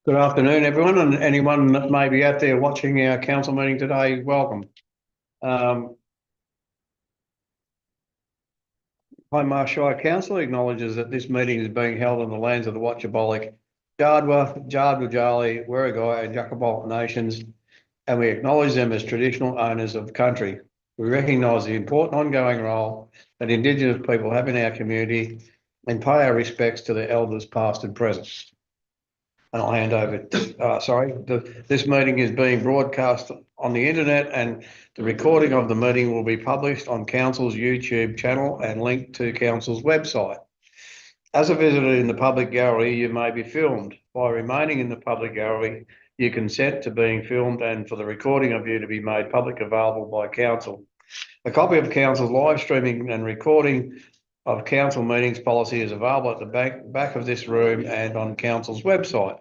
Good afternoon, everyone, and anyone that may be out there watching our council meeting today, welcome. Hindmarsh Shire Council acknowledges that this meeting is being held on the lands of the Watchabollock, Jardwa, Jardwajali, Werrigai and Yuckabollock nations, and we acknowledge them as traditional owners of the country. We recognise the important ongoing role that Indigenous people have in our community and pay our respects to their elders past and present. And I'll hand over to, this meeting is being broadcast on the internet and the recording of the meeting will be published on Council's YouTube channel and linked to Council's website. As a visitor in the public gallery, you may be filmed. By remaining in the public gallery, you consent to being filmed and for the recording of you to be made public available by Council. A copy of Council's live streaming and recording of council meetings policy is available at the back of this room and on council's website.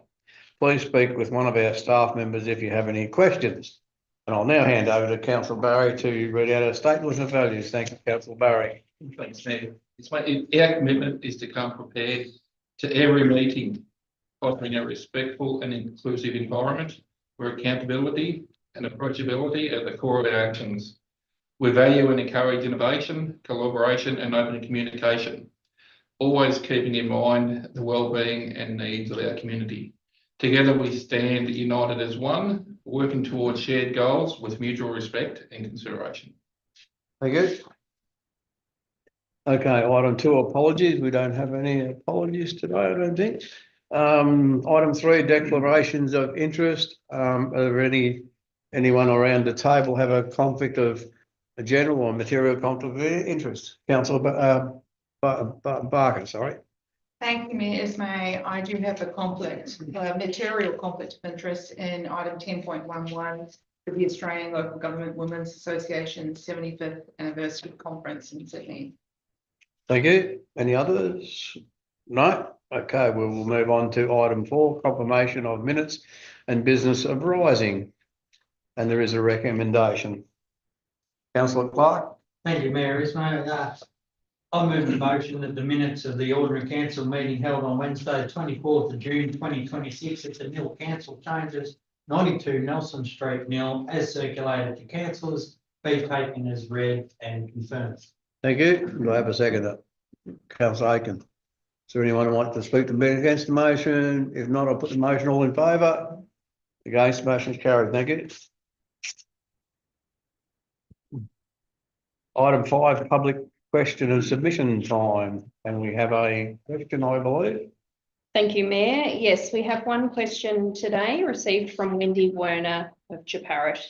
Please speak with one of our staff members if you have any questions. And I'll now hand over to Councillor Barry to read out our statement of values. Thank you, Councillor Barry. Thanks, Mayor. Our commitment is to come prepared to every meeting, fostering a respectful and inclusive environment where accountability and approachability are the core of our actions. We value and encourage innovation, collaboration and open communication, always keeping in mind the well-being and needs of our community. Together we stand united as one, working towards shared goals with mutual respect and consideration. Thank you. Okay, item 2, apologies. We don't have any apologies today, I don't think. Item 3, declarations of interest. Are there anyone around the table have a conflict of a general or material conflict of interest? Councillor Barker, sorry. Thank you, Mayor. Ismay, I do have a conflict, material conflict of interest in item 10.11 for the Australian Local Government Women's Association 75th Anniversary Conference in Sydney. Thank you. Any others? No? Okay, we will move on to item 4, confirmation of minutes and business of rising. And there is a recommendation. Councillor Clark. Thank you, Mayor Ismay. I move the motion that the minutes of the ordinary council meeting held on Wednesday, 24th of June 2026 at the Nil Council Chambers, 92 Nelson Street, Nil, as circulated to councillors, be taken as read and confirmed. Thank you. Do I have a seconder? Councillor Aiken. Is there anyone who wants to speak to me against the motion? If not, I'll put the motion. All in favour? Against, motion is carried. Thank you. Item 5, public question and submission time. And we have a question, I believe. Thank you, Mayor. Yes, we have one question today received from Wendy Werner of Jeparrett.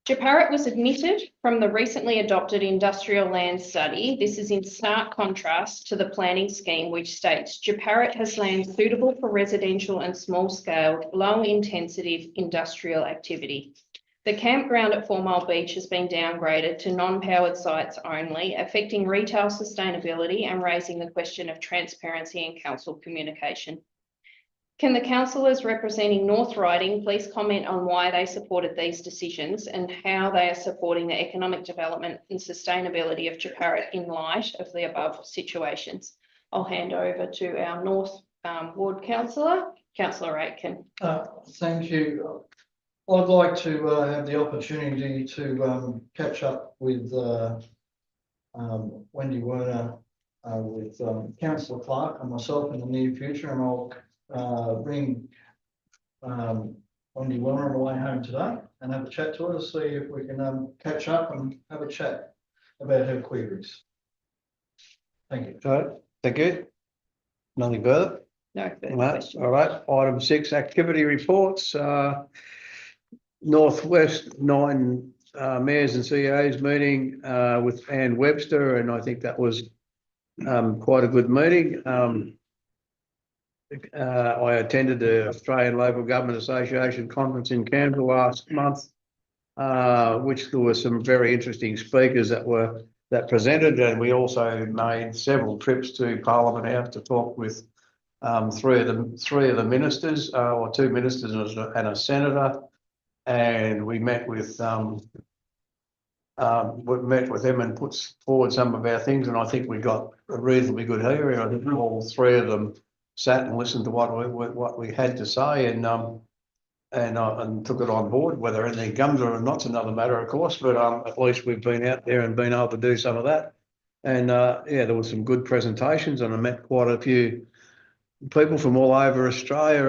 Jeparrett was omitted from the recently adopted industrial land study. This is in stark contrast to the planning scheme, which states Jeparrett has land suitable for residential and small-scale, low-intensity industrial activity. The campground at 4 Mile Beach has been downgraded to non-powered sites only, affecting retail sustainability and raising the question of transparency in council communication. Can the councillors representing North Riding please comment on why they supported these decisions and how they are supporting the economic development and sustainability of Jeparrett in light of the above situations? I'll hand over to our North Ward councillor, Councillor Aitken. Thank you. I'd like to have the opportunity to catch up with Wendy Werner, with Councillor Clark and myself in the near future, and I'll bring Wendy Werner on the way home today and have a chat to her to see if we can catch up and have a chat about her queries. Thank you. All right. Thank you. Nothing further? No further No. questions. All right. Item 6, activity reports. Northwest 9 mayors and CEOs meeting with Anne Webster, and I think that was quite a good meeting. I attended the Australian Local Government Association conference in Canberra last month, which there were some very interesting speakers that presented, and we also made several trips to Parliament House to talk with three of the ministers, or 2 ministers and a senator. And we met with them and put forward some of our things, and I think we got a reasonably good hearing. I think all 3 of them sat and listened to what we had to say and took it on board. Whether anything comes or not's another matter, of course, but at least we've been out there and been able to do some of that. And yeah, there were some good presentations, and I met quite a few people from all over Australia,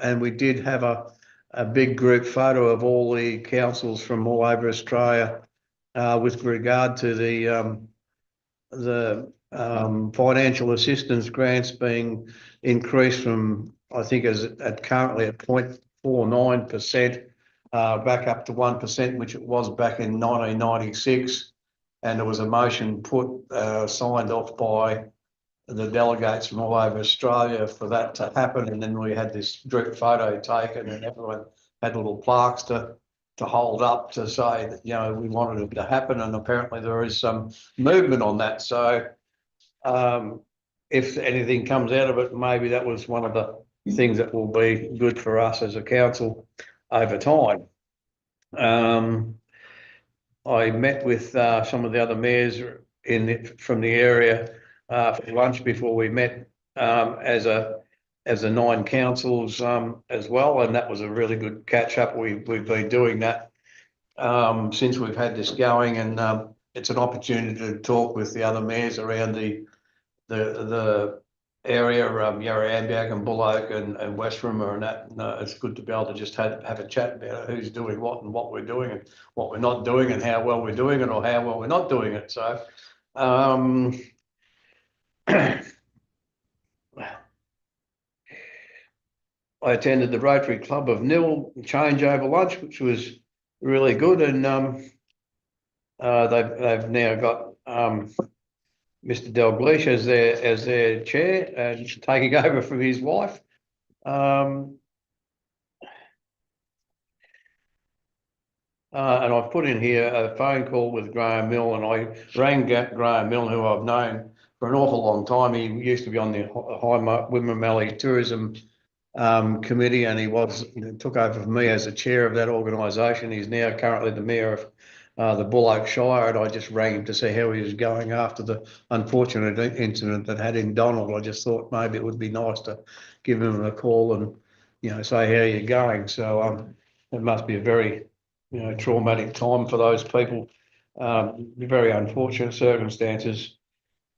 and we did have a big group photo of all the councils from all over Australia with regard to the financial assistance grants being increased from, I think, as at currently at 0.49% back up to 1%, which it was back in 1996. And there was a motion signed off by the delegates from all over Australia for that to happen. And then we had this group photo taken, and everyone had little plaques to hold up to say that, you know, we wanted it to happen. And apparently there is some movement on that. So if anything comes out of it, maybe that was one of the things that will be good for us as a council over time. I met with some of the other mayors from the area for lunch before we met as the 9 councils as well, and that was a really good catch up. We've been doing that since we've had this going, and it's an opportunity to talk with the other mayors around the area, Yarra and Bullock and West Rimmer, and that. It's good to be able to just have a chat about who's doing what and what we're doing and what we're not doing and how well we're doing it or how well we're not doing it. So I attended the Rotary Club of Nil changeover lunch, which was really good, and they've now got Mr. Dalgleish as their chair and taking over from his wife. And I've put in here a phone call with Graham Mill, and I rang Graham Mill, who I've known for an awful long time. He used to be on the Wimmera Tourism Committee, and he took over from me as the chair of that organisation. He's now currently the mayor of the Bullock Shire, and I just rang him to see how he was going after the unfortunate incident that had in Donald. I just thought maybe it would be nice to give him a call and, you know, say how you're going. So it must be a very, you know, traumatic time for those people. Very unfortunate circumstances.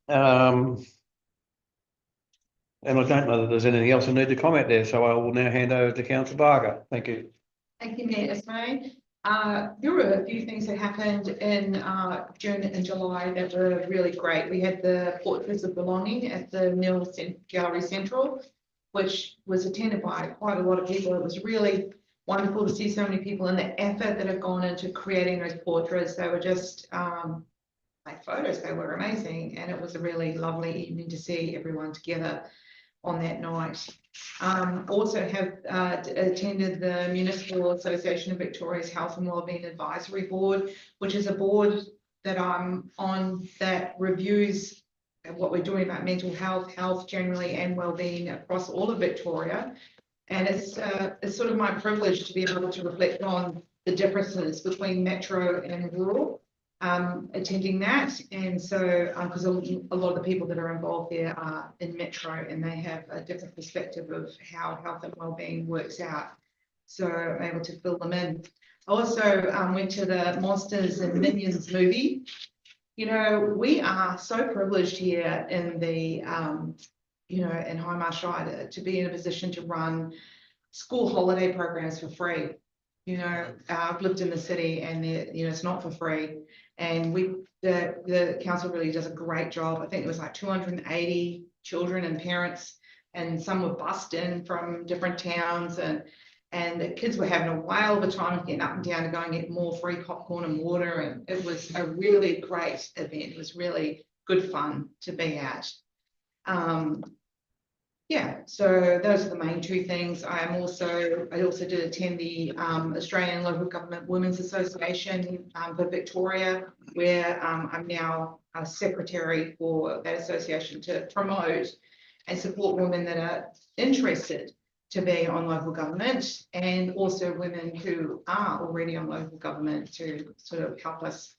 And I don't know that there's anything else I need to comment there, so I will now hand over to Councillor Barker. Thank you. Thank you, Mayor Ismay. There were a few things that happened in June and July that were really great. We had the Portraits of Belonging at the Nil Gallery Central, which was attended by quite a lot of people. It was really wonderful to see so many people and the effort that have gone into creating those portraits. They were just like photos, they were amazing. And it was a really lovely evening to see everyone together on that night. Also have attended the Municipal Association of Victoria's Health and Wellbeing Advisory Board, which is a board that I'm on that reviews what we're doing about mental health generally, and wellbeing across all of Victoria. And it's sort of my privilege to be able to reflect on the differences between metro and rural. Attending that, and so because a lot of the people that are involved there are in metro, and they have a different perspective of how health and wellbeing works out, so I'm able to fill them in. I also went to the Monsters and Minions movie. You know, we are so privileged here in the you know, in Hindmarsh Shire to be in a position to run school holiday programs for free. You know, I've lived in the city, and you know, it's not for free. And the council really does a great job. I think it was like 280 children and parents, and some were bussed in from different towns, and the kids were having a whale of a time getting up and down to go and get more free popcorn and water. And it was a really great event. It was really good fun to be at. Yeah, so those are the main two things. I also did attend the Australian Local Government Women's Association for Victoria, where I'm now a secretary for that association to promote and support women that are interested to be on local government, and also women who are already on local government, to sort of help us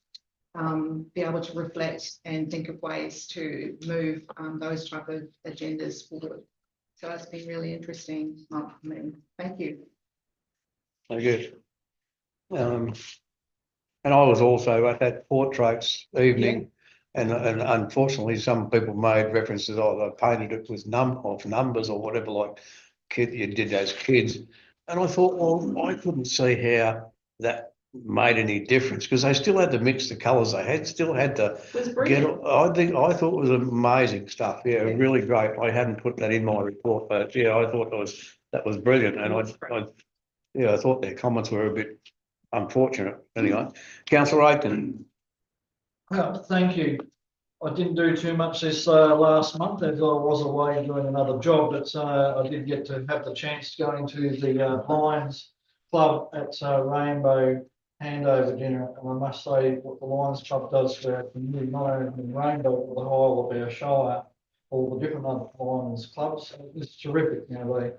be able to reflect and think of ways to move those type of agendas forward. So it's been really interesting month for me. Thank you. Very good. And I was also at that portraits evening, and unfortunately, some people made references, oh, they painted it with numbers or whatever, like you did as kids. And I thought, well, I couldn't see how that made any difference, because they still had to mix the colours. They still had to It was get. brilliant. I thought it was amazing stuff. Yeah, Yeah. really great. I hadn't put that in my report, but yeah, I thought that was brilliant, and I thought their comments were a bit unfortunate. Anyway, Councillor Aiken. Well, thank you. I didn't do too much this last month as I was away doing another job, but I did get to have the chance going to the Lions Club at Rainbow handover dinner. And I must say what the Lions Club does for our community, not only in Rainbow, but the whole of our Shire, all the different other Lions clubs. It's terrific, you know, they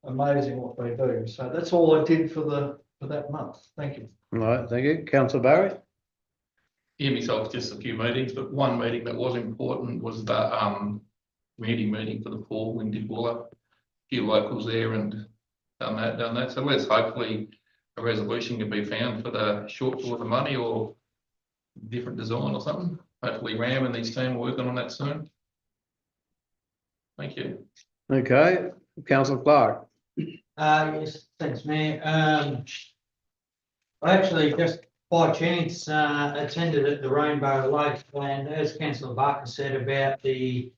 amazing what they do. So that's all I did for that month. Thank you. All right, thank you. Councillor Barry? Yeah, myself, just a few meetings, but one meeting that was important was the meeting for the fall when did Bulla. A few locals there and done that. So let's hopefully a resolution can be found for the shortfall of the money or different design or something. Hopefully Ram and these team are working on that soon. Thank you. Okay, Councillor Clark. Yes, thanks, Mayor. I actually just by chance attended at the Rainbow Lake, and as Councillor Barker said about the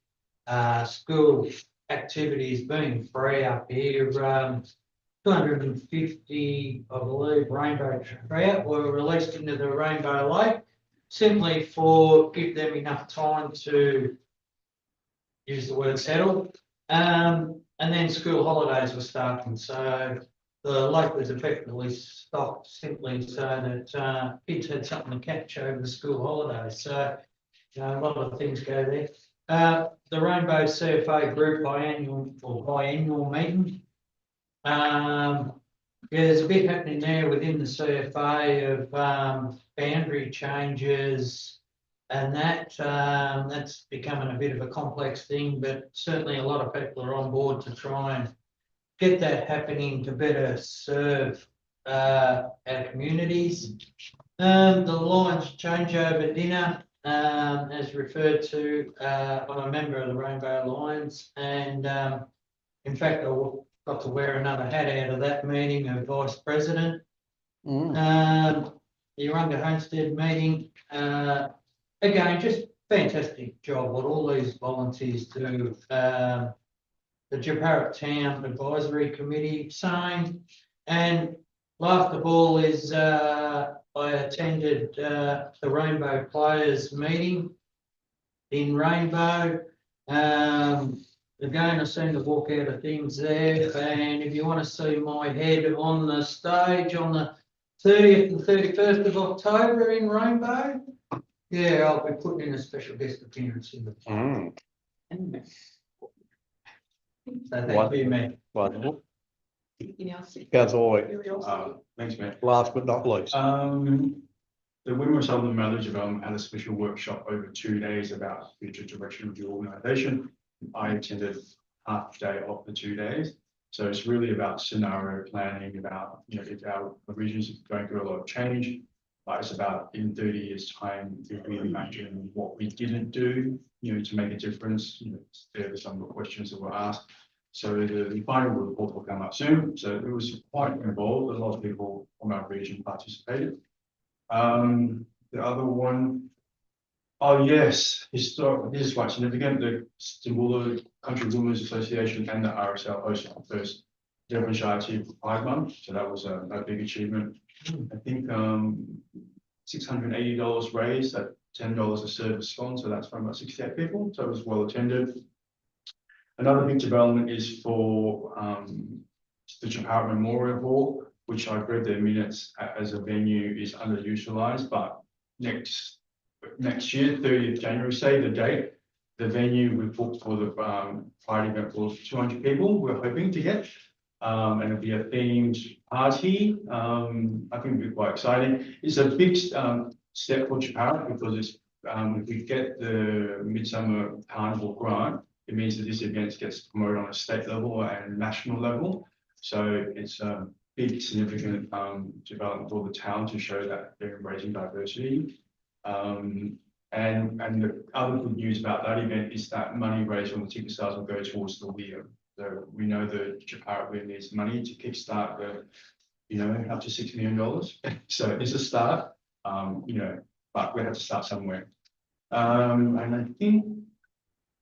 school activities being free up here, 250, I believe, rainbow trout were released into the Rainbow Lake, simply for give them enough time to use the word settle. And then school holidays were starting, so the lake was effectively stocked simply so that kids had something to catch over the school holidays. So, you know, a lot of things go there. The Rainbow CFA Group biannual meeting. There's a bit happening there within the CFA of boundary changes, and that's becoming a bit of a complex thing, but certainly a lot of people are on board to try and get that happening to better serve our communities. The Lions changeover dinner, as referred to, I'm a member of the Rainbow Lions, and in fact, I got to wear another hat out of that meeting of vice president. The Urunga Homestead meeting, again, just fantastic job what all these volunteers do. The Jeparit Town Advisory Committee saying, and last of all is I attended the Rainbow Players meeting in Rainbow. Again, I seem to walk out of things there, and if you want to see my head on the stage on the 30th and 31st of October in Rainbow, yeah, I'll be putting in a special guest appearance in the So thank you, mate. Wonderful. Anything else? Councillor Thanks, Matt. last but not least. The Windward Southern Mallee Development had a special workshop over 2 days about future direction of the organisation. I attended half day of the 2 days. So it's really about scenario planning, about, you know, if our regions are going through a lot of change, but it's about in 30 years' time, if we imagine what we didn't do, you know, to make a difference. You know, there were some of the questions that were asked. So the final report will come up soon. So it was quite involved. A lot of people from our region participated. The other one, oh yes, historic. This is quite significant. The Stimbula Country Women's Association and the RSL hosted the first Devonshire Tea Pride Month. So that was a big achievement. I think $680 raised at $10 a service fund. So that's from about 68 people. So it was well attended. Another big development is for the Jeparit Memorial Hall, which I've read their minutes as a venue is underutilized, but next year, 30th January, say the date, the venue we booked for the Pride event was 200 people we're hoping to get. And it'll be a themed party. I think it'll be quite exciting. It's a big step for Jeparit because it's if we get the Midsummer Carnival grant, it means that this event gets promoted on a state level and national level. So it's a big significant development for the town to show that they're embracing diversity. And the other good news about that event is that money raised from the ticket sales will go towards the weir. So we know the Japarra Weir needs money to kickstart the, up to $6 million. So it's a start, but we have to start somewhere. And I think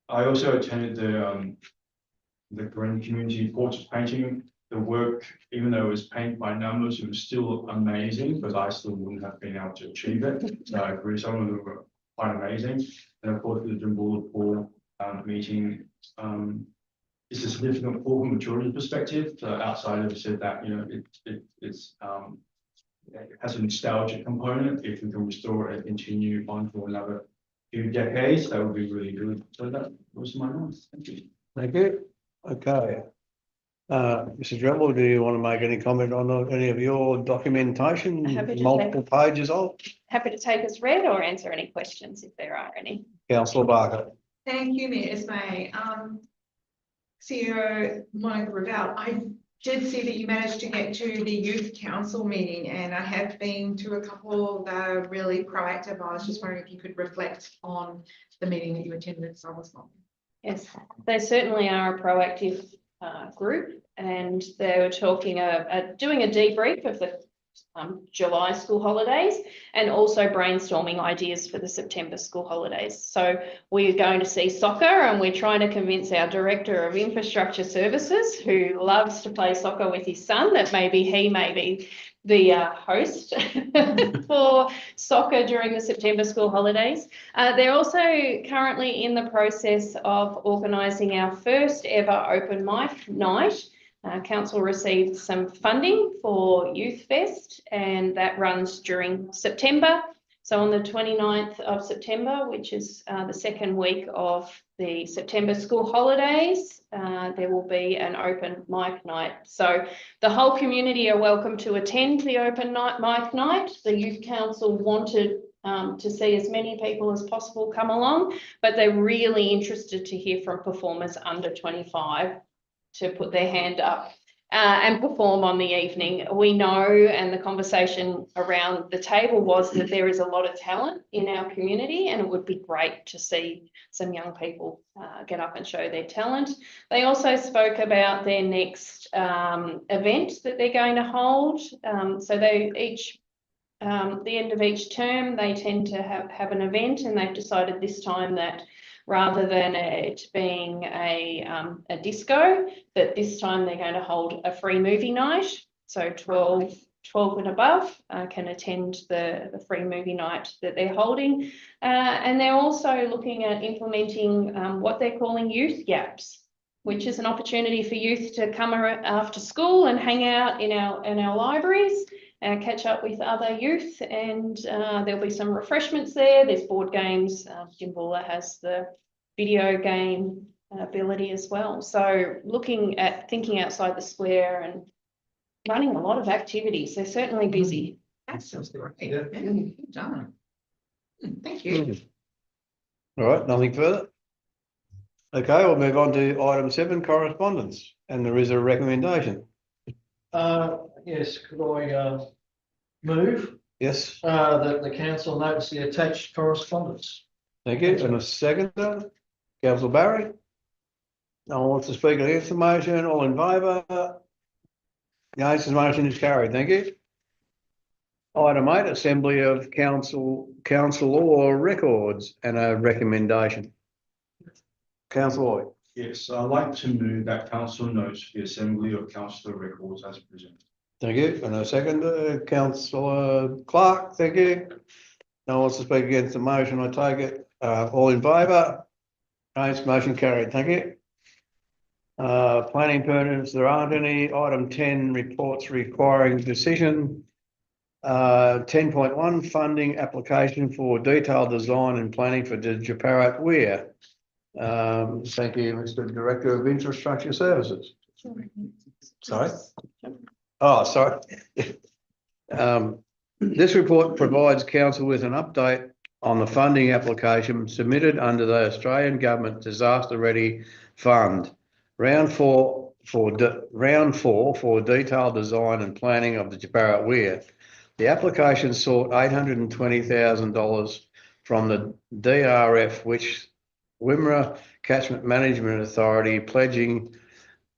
I also attended the Green Community Portrait Painting. The work, even though it was paint by numbers, it was still amazing, because I still wouldn't have been able to achieve it. So I agree, some of them were quite amazing. And of course, the Jambula Pool meeting is a significant pool from a children's perspective. So outsiders said that, it has a nostalgic component. If we can restore it and continue on for another few decades, that would be really good. So that was my notes. Thank you. Thank you. Okay. Mrs. Dremel, do you want to make any comment on any of your documentation, Happy to multiple pages of? Happy to take as read or answer any questions if there are any. Councillor Barker. Thank you, Mayor Ismay. CEO Monica Ravel, I did see that you managed to get to the youth council meeting, and I have been to a couple that are really proactive. I was just wondering if you could reflect on the meeting that you attended. So I was not. Yes, they certainly are a proactive group, and they were talking doing a debrief of the July school holidays and also brainstorming ideas for the September school holidays. So we're going to see soccer, and we're trying to convince our Director of Infrastructure Services, who loves to play soccer with his son, that maybe he may be the host for soccer during the September school holidays. They're also currently in the process of organising our first ever open mic night. Council received some funding for Youth Fest, and that runs during September. So on the 29th of September, which is the second week of the September school holidays, there will be an open mic night. So the whole community are welcome to attend the open mic night. The Youth Council wanted to see as many people as possible come along, but they're really interested to hear from performers under 25 to put their hand up and perform on the evening. We know, and the conversation around the table was that there is a lot of talent in our community, and it would be great to see some young people get up and show their talent. They also spoke about their next event that they're going to hold. So they each, the end of each term, they tend to have an event, and they've decided this time that rather than it being a disco, that this time they're going to hold a free movie night. So 12 and above can attend the free movie night that they're holding. And they're also looking at implementing what they're calling youth gaps, which is an opportunity for youth to come after school and hang out in our libraries and catch up with other youth, and there'll be some refreshments there. There's board games. Jambula has the video game ability as well. So looking at thinking outside the square and running a lot of activities. They're certainly busy. That sounds great. Yeah. Good done. Thank you. All right, nothing further. Okay, we'll move on to item 7, correspondence, and there is a recommendation. Yes, could I move Yes, that the council notes the attached correspondence? thank you. And a second, Councillor Barry. No one wants to speak against the motion. All in favour? Yes, the motion is carried. Thank you. Item 8, Assembly of Council Law Records, and a recommendation. Councillor Lloyd. Yes, I'd like to move that council notes the Assembly of Councillor Records as presented. Thank you. And a second, Councillor Clark. Thank you. No one wants to speak against the motion, I take it. All in favour? Against, motion carried. Thank you. Planning permits, there aren't any. Item 10, reports requiring decision. 10.1, funding application for detailed design and planning for the Japarra Weir. Thank you, Mr. Director of Infrastructure Services. Sorry. Oh, sorry. This report provides council with an update on the funding application submitted under the Australian Government Disaster Ready Fund. Round four for detailed design and planning of the Japarut Weir. The application sought $820,000 from the DRF, which Wimmera Catchment Management Authority pledging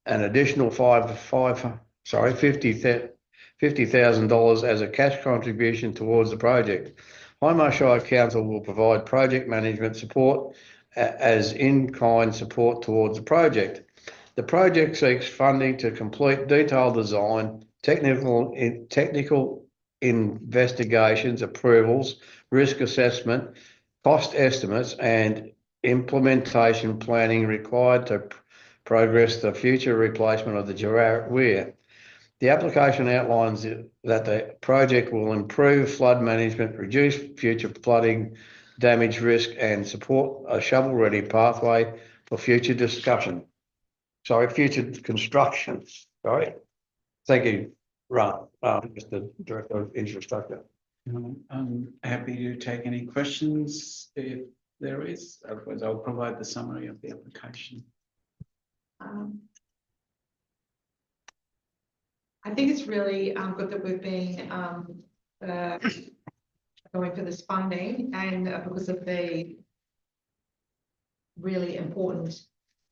an additional $50,000 as a cash contribution towards the project. Hindmarsh Shire Council will provide project management support as in-kind support towards the project. The project seeks funding to complete detailed design, technical investigations, approvals, risk assessment, cost estimates, and implementation planning required to progress the future replacement of the Japarut Weir. The application outlines that the project will improve flood management, reduce future flooding damage risk, and support a shovel-ready pathway for future future construction. Sorry. Thank you, Mr. Director of Infrastructure. I'm happy to take any questions if there is. Otherwise, I'll provide the summary of the application. I think it's really good that we've been going for this funding, and because of the really important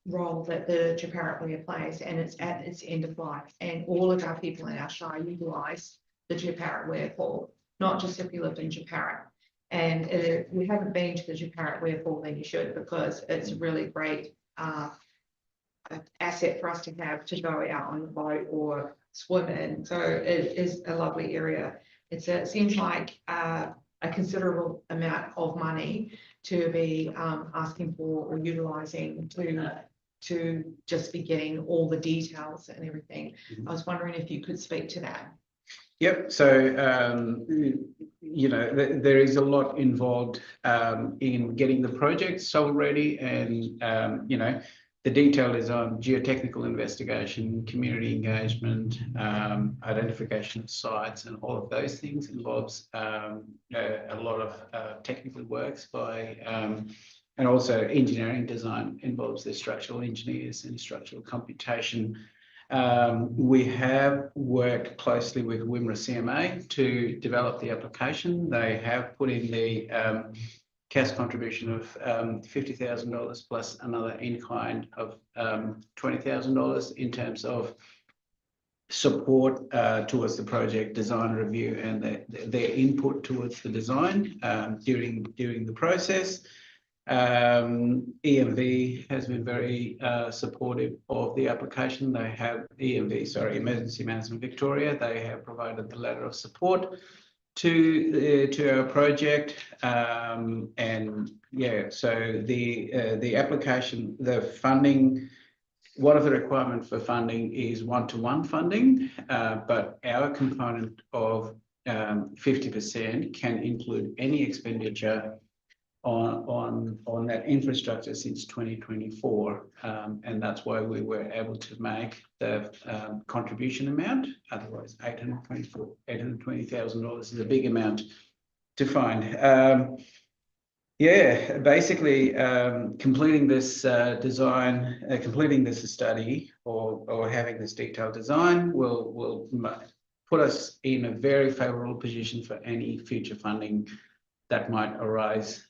role that the Japarut Weir plays, and it's at its end of life, and all of our people in our shire utilise the Japarut Weir Fall, not just if you lived in Japarut. And if you haven't been to the Japarut Weir Fall, then you should, because it's a really great asset for us to have to go out on the boat or swim in. So it is a lovely area. It seems like a considerable amount of money to be asking for or utilising to just be getting all the details and everything. I was wondering if you could speak to that. Yep. So, you know, there is a lot involved in getting the project shovel ready, and you know, the detail is on geotechnical investigation, community engagement, identification of sites, and all of those things involves a lot of technical works by, and also engineering design involves the structural engineers and structural computation. We have worked closely with Wimmera CMA to develop the application. They have put in the cash contribution of $50,000 plus another in-kind of $20,000 in terms of support towards the project design review and their input towards the design during the process. EMV has been very supportive of the application. They have Emergency Management Victoria. They have provided the letter of support to our project, and yeah, so the application, the funding, one of the requirements for funding is one-to-one funding, but our component of 50% can include any expenditure on that infrastructure since 2024, and that's why we were able to make the contribution amount. Otherwise, $820,000 is a big amount to find. Yeah, basically, completing this design, completing this study, or having this detailed design will put us in a very favourable position for any future funding that might arise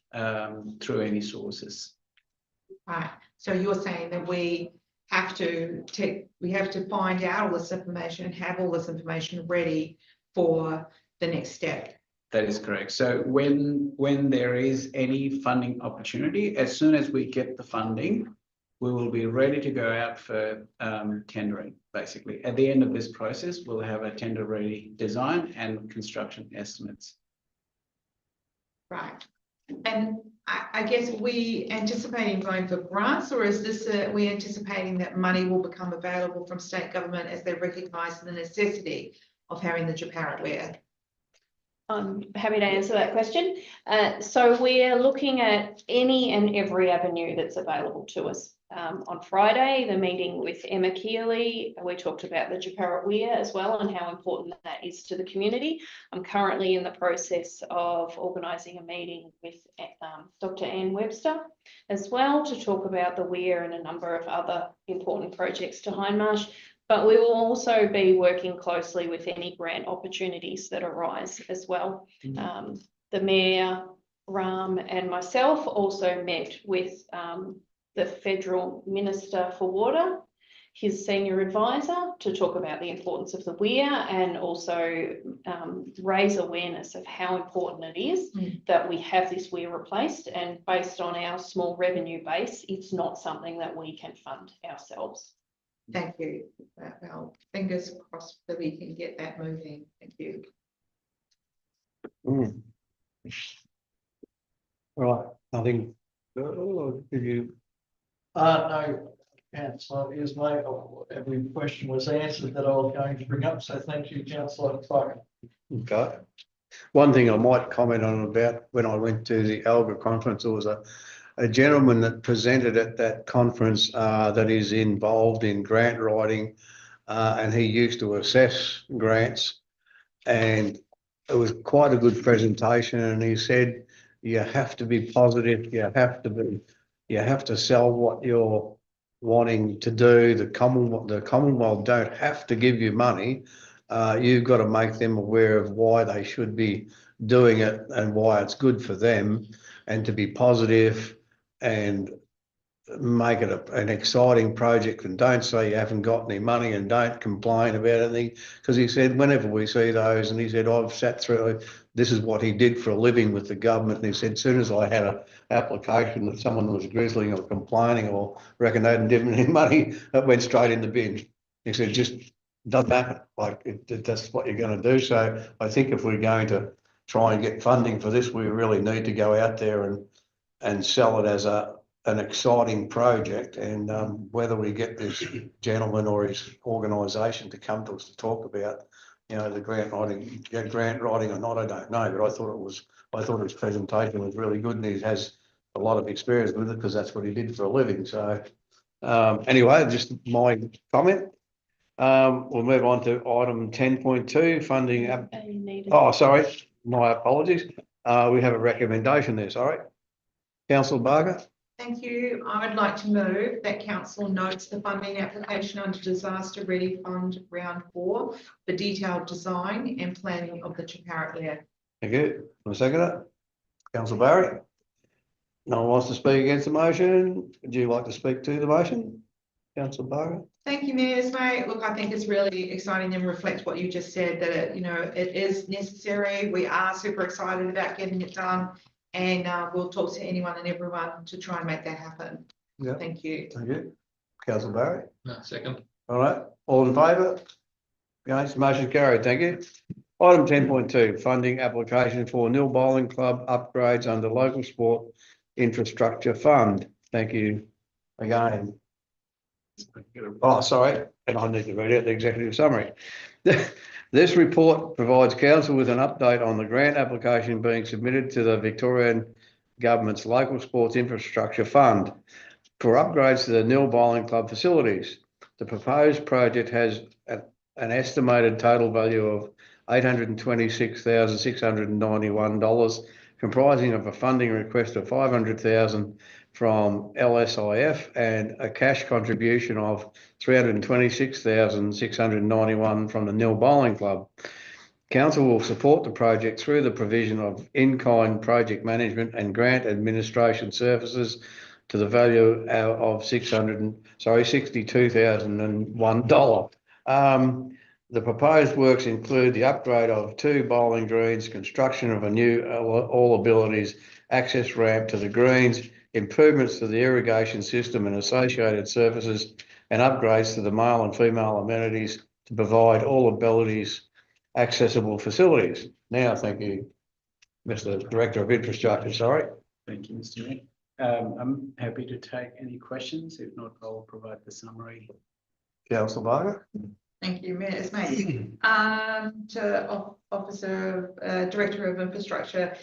through any sources. Right. So you're saying that we have to find out all this information and have all this information ready for the next step. That is correct. So when there is any funding opportunity, as soon as we get the funding, we will be ready to go out for tendering. Basically, at the end of this process, we'll have a tender-ready design and construction estimates. Right. And I guess we anticipating going for grants, or is this we anticipating that money will become available from state government as they recognise the necessity of having the Japarut Weir? I'm happy to answer that question. So we're looking at any and every avenue that's available to us. on Friday, the meeting with Emma Keeley. We talked about the Japarra Weir as well and how important that is to the community. I'm currently in the process of organising a meeting with Dr. Anne Webster as well to talk about the Weir and a number of other important projects to Hindmarsh. But we will also be working closely with any grant opportunities that arise as well. The Mayor, Ram and myself also met with the Federal Minister for Water, his senior advisor, to talk about the importance of the Weir and also raise awareness of how important it is that we have this Weir replaced. And based on our small revenue base, it's not something that we can fund ourselves. Thank you. Well, fingers crossed that we can get that moving. Thank you. Right, I think, did you, No, councillor, is mate, every question was answered that I was going to bring up, so thank you, councillor Clark. okay. One thing I might comment on about when I went to the ALGA conference, there was a gentleman that presented at that conference that is involved in grant writing, and he used to assess grants, and it was quite a good presentation. And he said, you have to be positive, you have to sell what you're wanting to do. The Commonwealth don't have to give you money. You've got to make them aware of why they should be doing it and why it's good for them, and to be positive and make it an exciting project, and don't say you haven't got any money, and don't complain about anything. Because he said whenever we see those, and he said I've sat through, this is what he did for a living with the government, and he said as soon as I had an application that someone was grizzling or complaining or reckon they hadn't given any money, it went straight in the bin. He said just doesn't happen, like that's what you're going to do. So I think if we're going to try and get funding for this, we really need to go out there and sell it as an exciting project. And whether we get this gentleman or his organisation to come to us to talk about, you know, the grant writing or not, I don't know. But I thought his presentation was really good, and he has a lot of experience with it because that's what he did for a living. So anyway, just my comment. We'll move on to item 10.2, funding. Oh, sorry, my apologies. We have a recommendation there. Sorry, Councillor Barker. Thank you. I would like to move that council notes the funding application under Disaster Ready Fund Round 4 for detailed design and planning of the Japarra Weir. Thank you. Want to second it? Councillor Barry. No one wants to speak against the motion. Would you like to speak to the motion? Councillor Barker. Thank you, Mayor's mate. Look, I think it's really exciting and reflects what you just said, that it is necessary. We are super excited about getting it done. And we'll talk to anyone and everyone to try and make that happen. Yeah. Thank you. Thank you. Councillor Barry. No, second. All right. All in favour? Against? Motion carried. Thank you. Item 10.2, funding application for Nil Bowling Club upgrades under Local Sport Infrastructure Fund. Thank you again. Oh, sorry. And I need to read out the executive summary. This report provides council with an update on the grant application being submitted to the Victorian Government's Local Sports Infrastructure Fund for upgrades to the Nil Bowling Club facilities. The proposed project has an estimated total value of $826,691, comprising of a funding request of $500,000 from LSIF and a cash contribution of $326,691 from the Nil Bowling Club. Council will support the project through the provision of in-kind project management and grant administration services to the value of $62,001. The proposed works include the upgrade of 2 bowling greens, construction of a new all abilities access ramp to the greens, improvements to the irrigation system and associated services, and upgrades to the male and female amenities to provide all abilities accessible facilities. Now, thank you, Mr. Director of Infrastructure. Sorry. Thank you, Mr. Mayor. I'm happy to take any questions. If not, I'll provide the summary. Councillor Barker. Thank you, Mayor's mate. To Officer, Director of Infrastructure,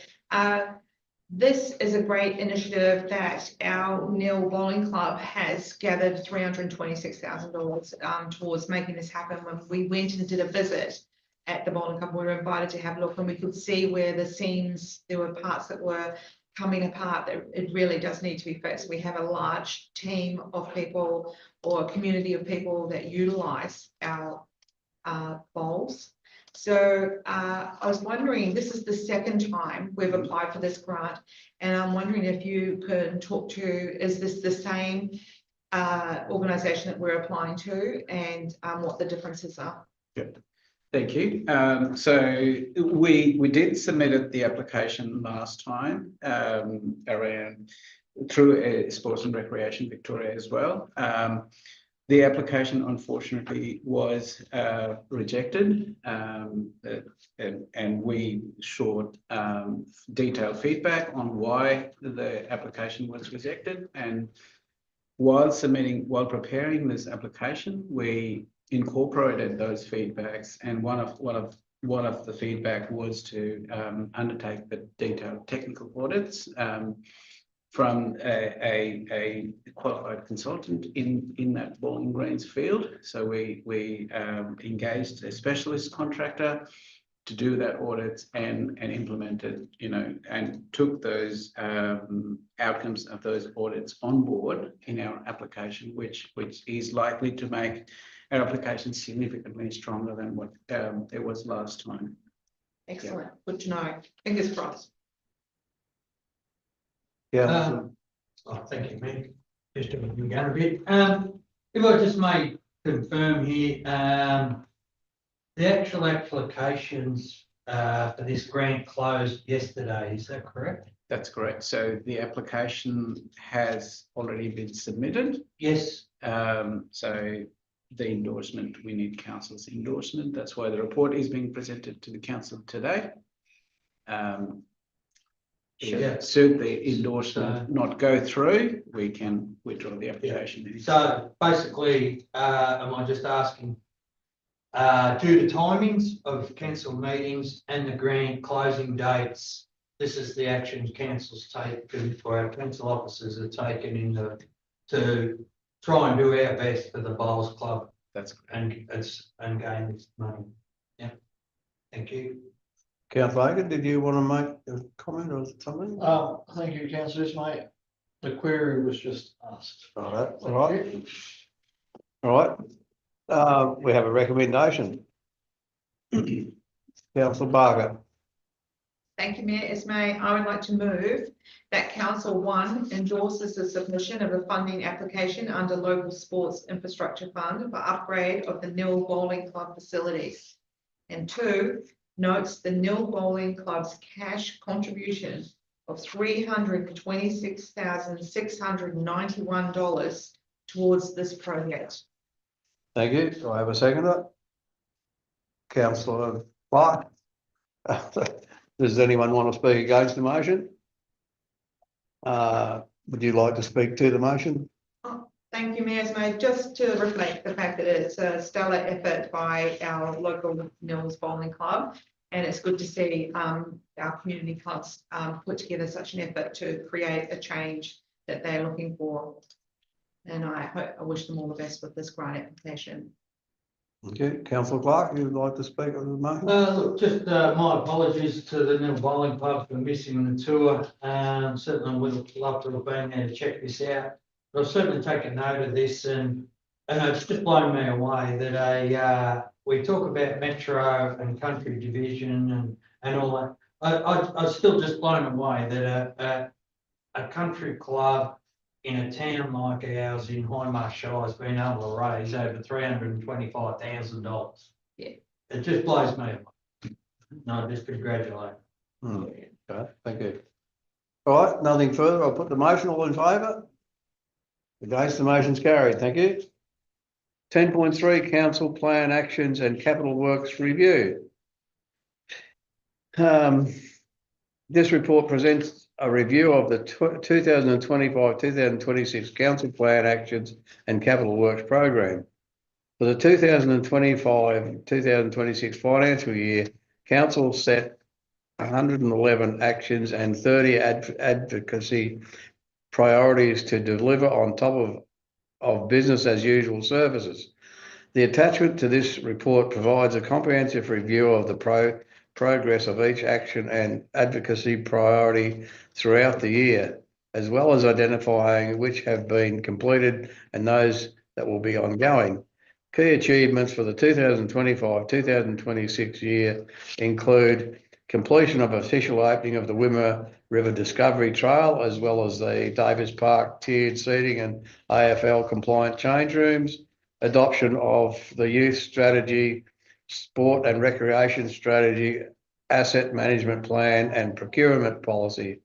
This is a great initiative that our Neil Bowling Club has gathered $326,000 towards making this happen. When we went and did a visit at the bowling club, we were invited to have a look and we could see where the seams, there were parts that were coming apart, that it really does need to be fixed. We have a large team of people or a community of people that utilise our bowls. So I was wondering, this is the second time we've applied for this grant, and I'm wondering if you could talk to, is this the same organisation that we're applying to, and what the differences are? Good. Thank you. So we did submit the application last time around through Sports and Recreation Victoria as well. The application unfortunately was rejected, and we sought detailed feedback on why the application was rejected. And while preparing this application, we incorporated those feedbacks, and one of the feedback was to undertake the detailed technical audits from a qualified consultant in that bowling greens field. So we engaged a specialist contractor to do that audit and implemented, and took those outcomes of those audits on board in our application, which is likely to make our application significantly stronger than what it was last time. Excellent, good to know. Fingers crossed. Yeah. Thank you, Mick. Just to move down a bit. If I just may confirm here, the actual applications for this grant closed yesterday, is that correct? That's correct. So the application has already been submitted. Yes. So the endorsement, we need council's endorsement. That's why the report is being presented to the council today. Should the endorsement not go through, we can withdraw the application. Yeah. So basically, am I just asking, due to timings of council meetings and the grant closing dates, this is the action council's taken, or our council officers are taken in to try and do our best for the bowls club. That's and gain this money. Yeah. Thank you. Councillor Aiken, did you want to make a comment or something? Thank you, councillors, mate. The query was just asked. All right. We have a recommendation. Councillor Barker. Thank you, Mayor Ismay. I would like to move that Council 1 endorses the submission of a funding application under Local Sports Infrastructure Fund for upgrade of the Nil Bowling Club facilities. And 2, notes the Nil Bowling Club's cash contribution of $326,691 towards this project. Thank you. Do I have a seconder? Councillor Clark. Does anyone want to speak against the motion? Would you like to speak to the motion? Thank you, Mayor Ismay. Just to reflect the fact that it's a stellar effort by our local Nils Bowling Club, and it's good to see our community clubs put together such an effort to create a change that they're looking for. And I wish them all the best with this grant application. Okay, Councillor Clark, you would like to speak on the motion? Look, just my apologies to the Nil Bowling Club for missing the tour. Certainly would love to have been there to check this out. But I've certainly taken note of this, and it's just blown me away that we talk about metro and country division and all that. I still just blown away that a country club in a town like ours in Hindmarsh Shire has been able to raise over $325,000. Yeah. It just blows me away. No, just congratulate. Okay, thank you. All right, nothing further. I'll put the motion. All in favour? Against, the motion's carried. Thank you. 10.3 Council Plan Actions and Capital Works Review. This report presents a review of the 2025-2026 Council Plan Actions and Capital Works Program. For the 2025-2026 financial year, Council set 111 actions and 30 advocacy priorities to deliver on top of business as usual services. The attachment to this report provides a comprehensive review of the progress of each action and advocacy priority throughout the year, as well as identifying which have been completed and those that will be ongoing. Key achievements for the 2025-2026 year include completion of official opening of the Wimmera River Discovery Trail, as well as the Davis Park tiered seating and AFL compliant change rooms, adoption of the youth strategy, sport and recreation strategy, asset management plan and procurement policy,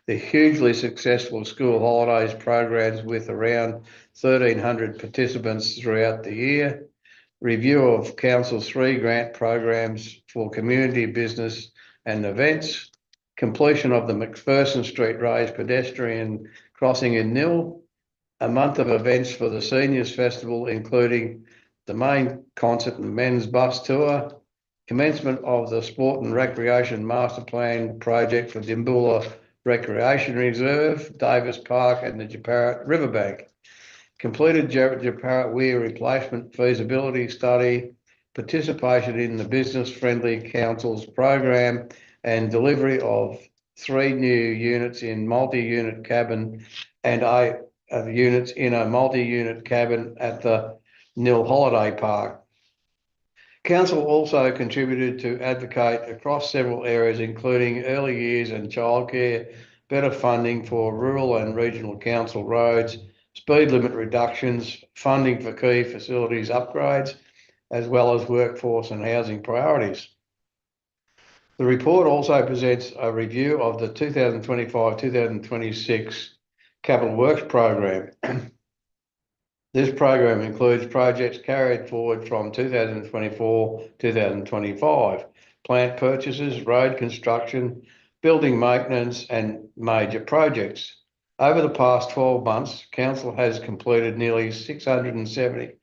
the hugely successful school holidays programs with around 1,300 participants throughout the year, review of Council's 3 grant programs for community business and events, completion of the McPherson Street raised pedestrian crossing in Nil, a month of events for the Seniors Festival, including the main concert and men's bus tour, commencement of the Sport and Recreation Master Plan project for Dimboola Recreation Reserve, Davis Park and the Japarut Riverbank, completed Japarut Weir replacement feasibility study, participation in the Business Friendly Councils program and delivery of 3 new units in multi-unit cabin and units in a multi-unit cabin at the Nil Holiday Park. Council also contributed to advocate across several areas, including early years and childcare, better funding for rural and regional council roads, speed limit reductions, funding for key facilities upgrades, as well as workforce and housing priorities. The report also presents a review of the 2025-2026 Capital Works program. This program includes projects carried forward from 2024-2025, plant purchases, road construction, building maintenance and major projects. Over the past 12 months, Council has completed nearly 670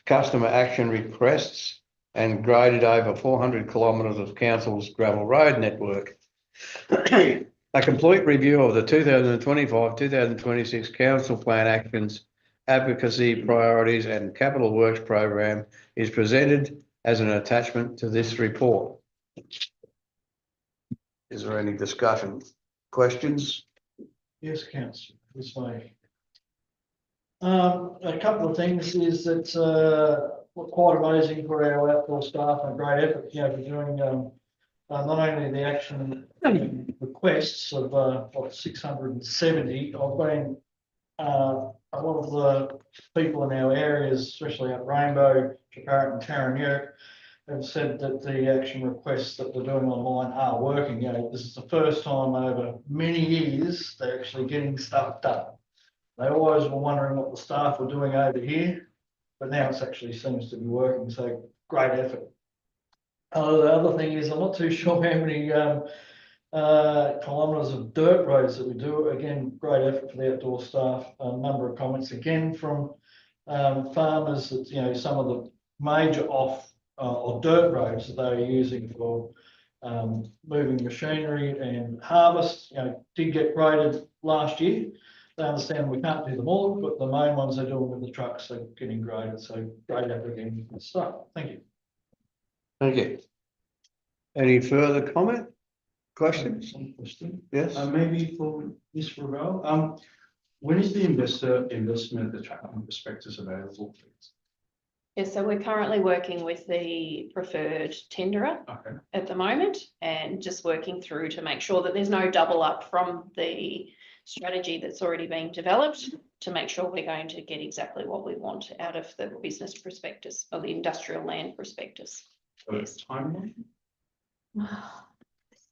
customer action requests and graded over 400 kilometres of Council's gravel road network. A complete review of the 2025-2026 Council Plan actions, advocacy priorities and capital works program is presented as an attachment to this report. Is there any discussion? Questions? Yes, councillor, this way. A couple of things is that quite amazing for our outdoor staff and great effort, for doing not only the action requests of 670. I've been a lot of the people in our areas, especially at Rainbow, Japarut and Tarranyurt, have said that the action requests that we're doing online are working. This is the first time over many years they're actually getting stuff done. They always were wondering what the staff were doing over here, but now it actually seems to be working. So great effort. The other thing is, I'm not too sure how many kilometres of dirt roads that we do. Again, great effort for the outdoor staff. A number of comments again from farmers that some of the major off or dirt roads that they are using for moving machinery and harvest, did get graded last year. They understand we can't do them all, but the main ones they're doing with the trucks are getting graded. So great effort again. So thank you. Thank you. Any further comment? Questions? Some question. Yes. Maybe for Ms. Ravel. When is the investment attracting prospectus available, please? Yes, so we're currently working with the preferred tenderer at the moment and just working through to make sure that there's no double up from the strategy that's already being developed to make sure we're going to get exactly what we want out of the business prospectus or the industrial land prospectus. Yes. Timeline? I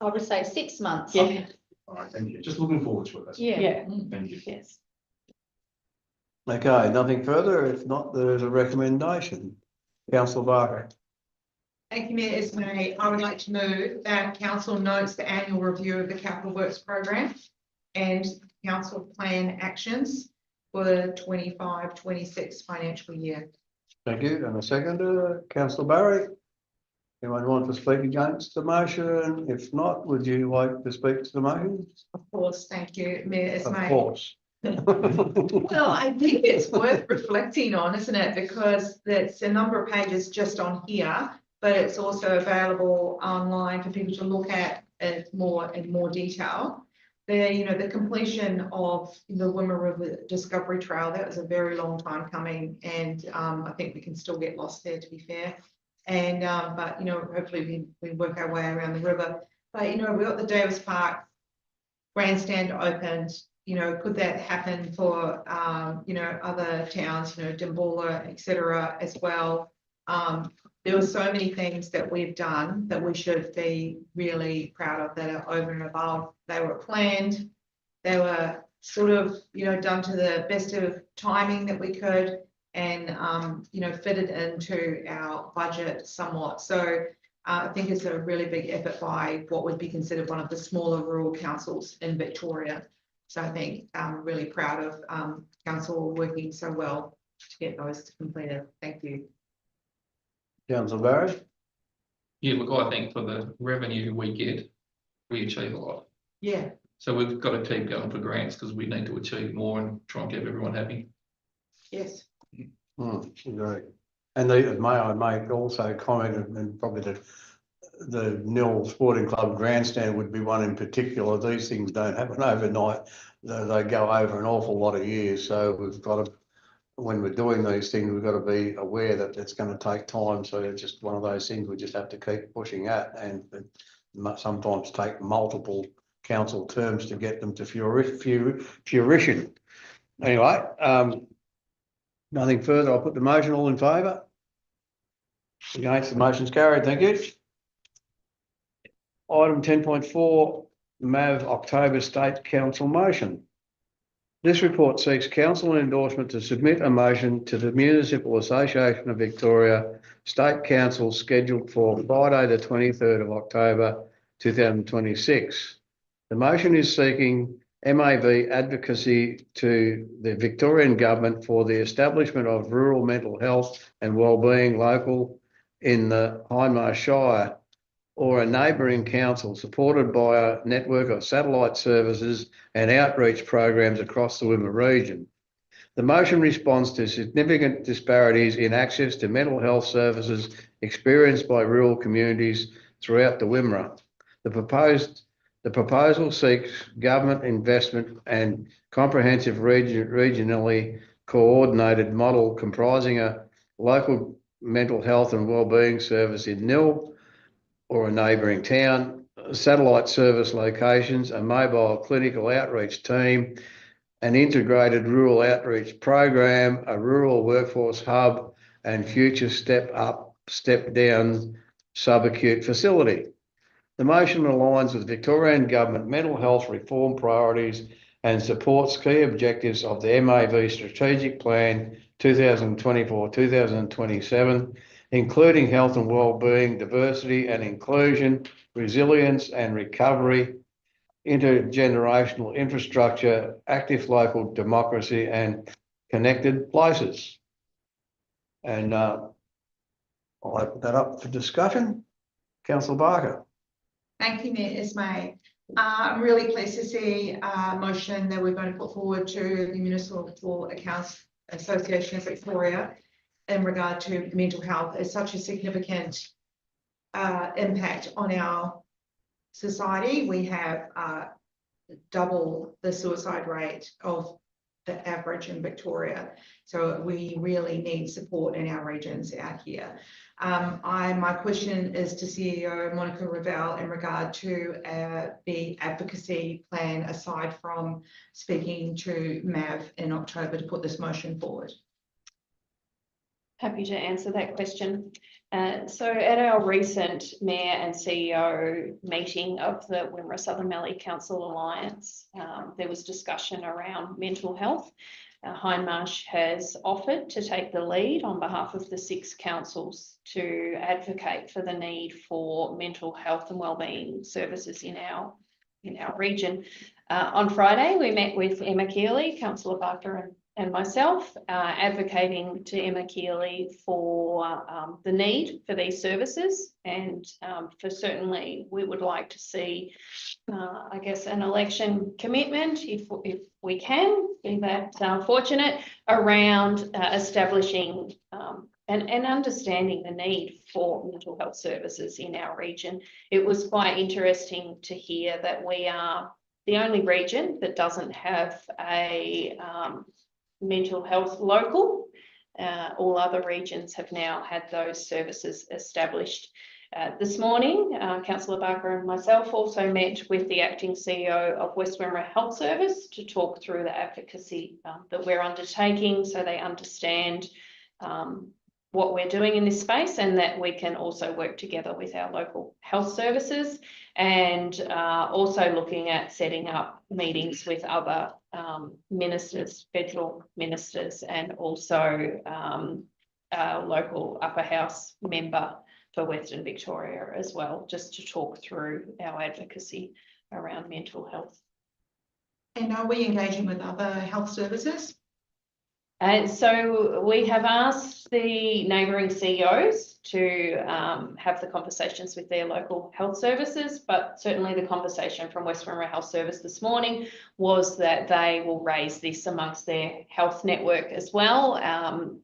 would say 6 months. Yeah. All right, thank you. Just looking forward to it. That's Yeah. Thank you. Yes. Okay, nothing further. If not, there is a recommendation. Councillor Barker. Thank you, Mayor Ismay. I would like to move that council notes the annual review of the capital works program and council plan actions for the 25-26 financial year. Thank you. And a second, Councillor Barry. Anyone want to speak against the motion? If not, would you like to speak to the motion? Of course, thank you, Mayor. It's Of my. course. Well, I think it's worth reflecting on, isn't it? Because there's a number of pages just on here, but it's also available online for people to look at it in more detail. The completion of the Wimmera River Discovery Trail, that was a very long time coming, and I think we can still get lost there, to be fair. And but hopefully we work our way around the river. But we got the Davis Park grandstand opened. Could that happen for other towns, Dimboola, etc. as well? There were so many things that we've done that we should be really proud of that are over and above. They were planned, they were sort of done to the best of timing that we could, and fitted into our budget somewhat. So I think it's a really big effort by what would be considered one of the smaller rural councils in Victoria. So I think I'm really proud of council working so well to get those completed. Thank you. Councillor Barry? Yeah, look, I think for the revenue we get, we achieve a lot. Yeah. So we've got to keep going for grants because we need to achieve more and try and keep everyone happy. Yes. Great. And may I make also comment, and probably the Nil Sporting Club grandstand would be one in particular. These things don't happen overnight. They go over an awful lot of years. So we've got to, when we're doing these things, we've got to be aware that it's going to take time. So it's just one of those things we just have to keep pushing at, and sometimes take multiple council terms to get them to fruition. Anyway, nothing further. I'll put the motion. All in favour? Against? The motion's carried. Thank you. Item 10.4, MAV October State Council motion. This report seeks council endorsement to submit a motion to the Municipal Association of Victoria State Council scheduled for Friday the 23rd of October 2026. The motion is seeking MAV advocacy to the Victorian Government for the establishment of rural mental health and wellbeing local in the Hindmarsh Shire or a neighbouring council, supported by a network of satellite services and outreach programs across the Wimmera region. The motion responds to significant disparities in access to mental health services experienced by rural communities throughout the Wimmera. The proposal seeks government investment and comprehensive regionally coordinated model comprising a local mental health and wellbeing service in Nil or a neighbouring town, satellite service locations, a mobile clinical outreach team, an integrated rural outreach program, a rural workforce hub, and future step up, step down subacute facility. The motion aligns with Victorian Government mental health reform priorities and supports key objectives of the MAV Strategic Plan 2024-2027, including health and wellbeing, diversity and inclusion, resilience and recovery, intergenerational infrastructure, active local democracy and connected places. And I'll open that up for discussion. Councillor Barker. Thank you, Mayor Ismay. I'm really pleased to see a motion that we're going to put forward to the Municipal Accounts Association of Victoria in regard to mental health. It's such a significant impact on our society. We have double the suicide rate of the average in Victoria. So we really need support in our regions out here. My question is to CEO Monica Ravel in regard to the advocacy plan, aside from speaking to MAV in October to put this motion forward. Happy to answer that question. So at our recent Mayor and CEO meeting of the Wimmera Southern Mallee Council Alliance, there was discussion around mental health. Hindmarsh has offered to take the lead on behalf of the 6 councils to advocate for the need for mental health and wellbeing services in our region. On Friday, we met with Emma Keeley, Councillor Barker and myself, advocating to Emma Keeley for the need for these services, and for certainly we would like to see, I guess, an election commitment, if we can be that fortunate, around establishing and understanding the need for mental health services in our region. It was quite interesting to hear that we are the only region that doesn't have a mental health local. All other regions have now had those services established. This morning, Councillor Barker and myself also met with the acting CEO of West Wimmera Health Service to talk through the advocacy that we're undertaking, so they understand what we're doing in this space, and that we can also work together with our local health services, and also looking at setting up meetings with other ministers, federal ministers, and also our local upper house member for Western Victoria as well, just to talk through our advocacy around mental health. And are we engaging with other health services? And so we have asked the neighbouring CEOs to have the conversations with their local health services, but certainly the conversation from West Wimmera Health Service this morning was that they will raise this amongst their health network as well,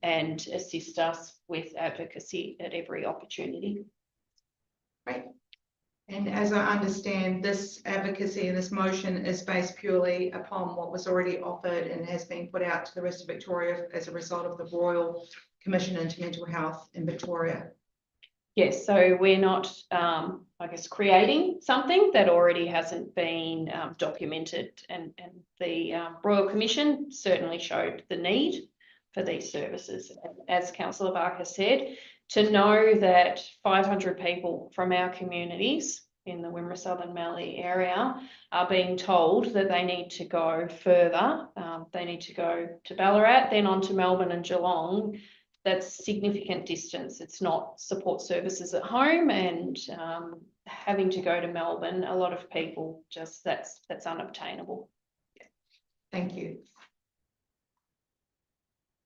and assist us with advocacy at every opportunity. Great. And as I understand, this advocacy and this motion is based purely upon what was already offered and has been put out to the rest of Victoria as a result of the Royal Commission into Mental Health in Victoria. Yes, so we're not, I guess, creating something that already hasn't been documented, and the Royal Commission certainly showed the need for these services. As Councillor Barker said, to know that 500 people from our communities in the Wimmera Southern Mallee area are being told that they need to go further, they need to go to Ballarat, then on to Melbourne and Geelong. That's significant distance. It's not support services at home, and having to go to Melbourne, a lot of people just, that's unobtainable. Thank you.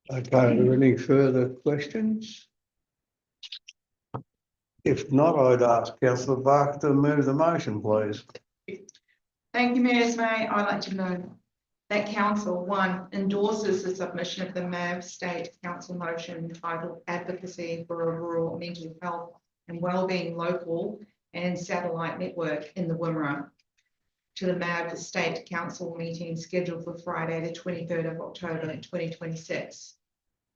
Okay, are there any further questions? If not, I'd ask Councillor Barker to move the motion, please. Thank you, Mayor May. I'd like to know that Council, 1, endorses the submission of the MAV State Council motion entitled Advocacy for a Rural Mental Health and Wellbeing Local and Satellite Network in the Wimmera to the MAV State Council meeting scheduled for Friday, the 23rd of October 2026.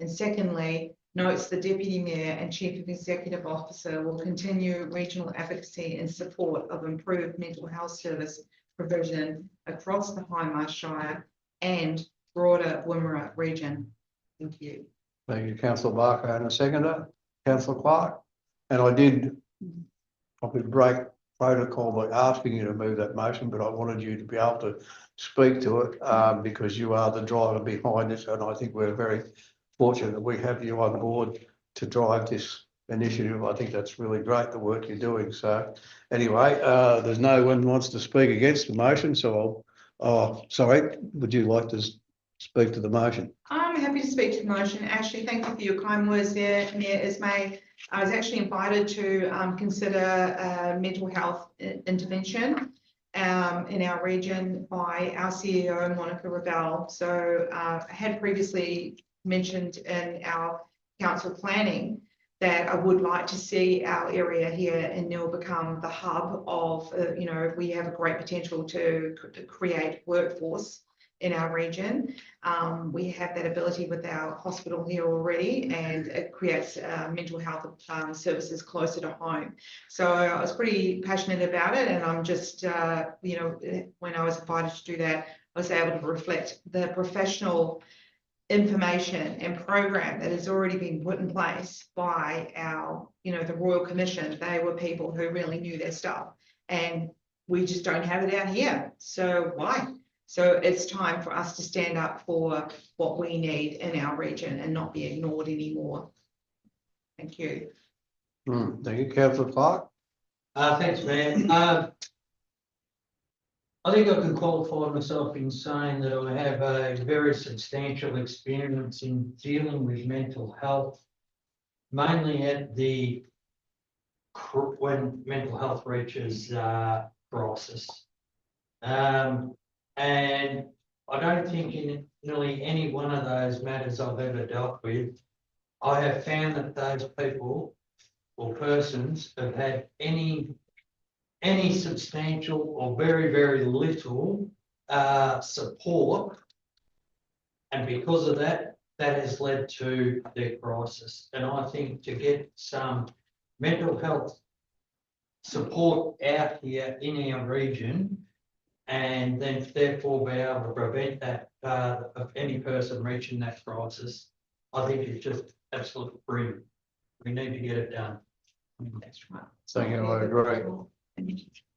And secondly, notes the Deputy Mayor and Chief Executive Officer will continue regional advocacy in support of improved mental health service provision across the Hindmarsh Shire and broader Wimmera region. Thank you. Thank you, Councillor Barker, and a seconder, Councillor Clark. And I did probably break protocol by asking you to move that motion, but I wanted you to be able to speak to it because you are the driver behind it, and I think we're very fortunate that we have you on board to drive this initiative. I think that's really great, the work you're doing. So anyway, there's no one wants to speak against the motion, so sorry, would you like to speak to the motion? I'm happy to speak to the motion. Ashley, thank you for your kind words there, Mayor Ismay. I was actually invited to consider mental health intervention in our region by our CEO, Monica Ravel. So I had previously mentioned in our council planning that I would like to see our area here in Neil become the hub of, we have a great potential to create workforce in our region. We have that ability with our hospital here already, and it creates mental health services closer to home. So I was pretty passionate about it, and I'm just, when I was invited to do that, I was able to reflect the professional information and program that has already been put in place by our, the Royal Commission. They were people who really knew their stuff, and we just don't have it out here. So why? So it's time for us to stand up for what we need in our region and not be ignored anymore. Thank you. Thank you, Councillor Clark. Thanks, Mayor. I think I can qualify myself in saying that I have a very substantial experience in dealing with mental health, mainly at the when mental health reaches crisis. And I don't think in nearly any one of those matters I've ever dealt with, I have found that those people or persons have had any substantial or very, very little support. And because of that, that has led to their crisis. And I think to get some mental health support out here in our region, and then therefore be able to prevent that of any person reaching that crisis, I think it's just absolutely brilliant. We need to get it done. That's right. Thank you, I agree.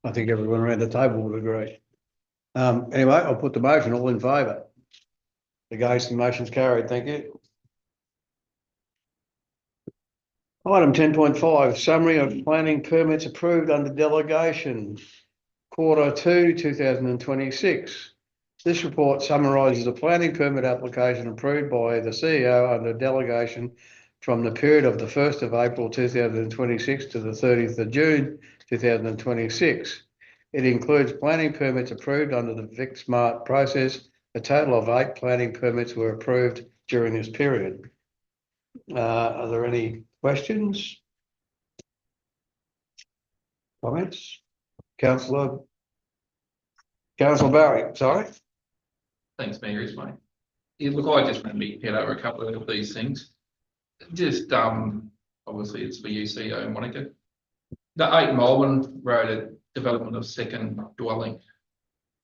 I think everyone around the table would agree. Anyway, I'll put the motion, all in favour. Against, the motion's carried, thank you. Item 10.5, summary of planning permits approved under delegation, Q2 2026. This report summarises a planning permit application approved by the CEO under delegation from the period of the 1st of April 2026 to the 30th of June 2026. It includes planning permits approved under the Vic Smart process. A total of 8 planning permits were approved during this period. Are there any questions? Comments? Councillor Barry, sorry. Thanks, Mayor, it's mate. Yeah, look, I just want to meet over a couple of these things. Just, obviously it's for you, CEO Monica. The 8 Melbourne Road development of second dwelling.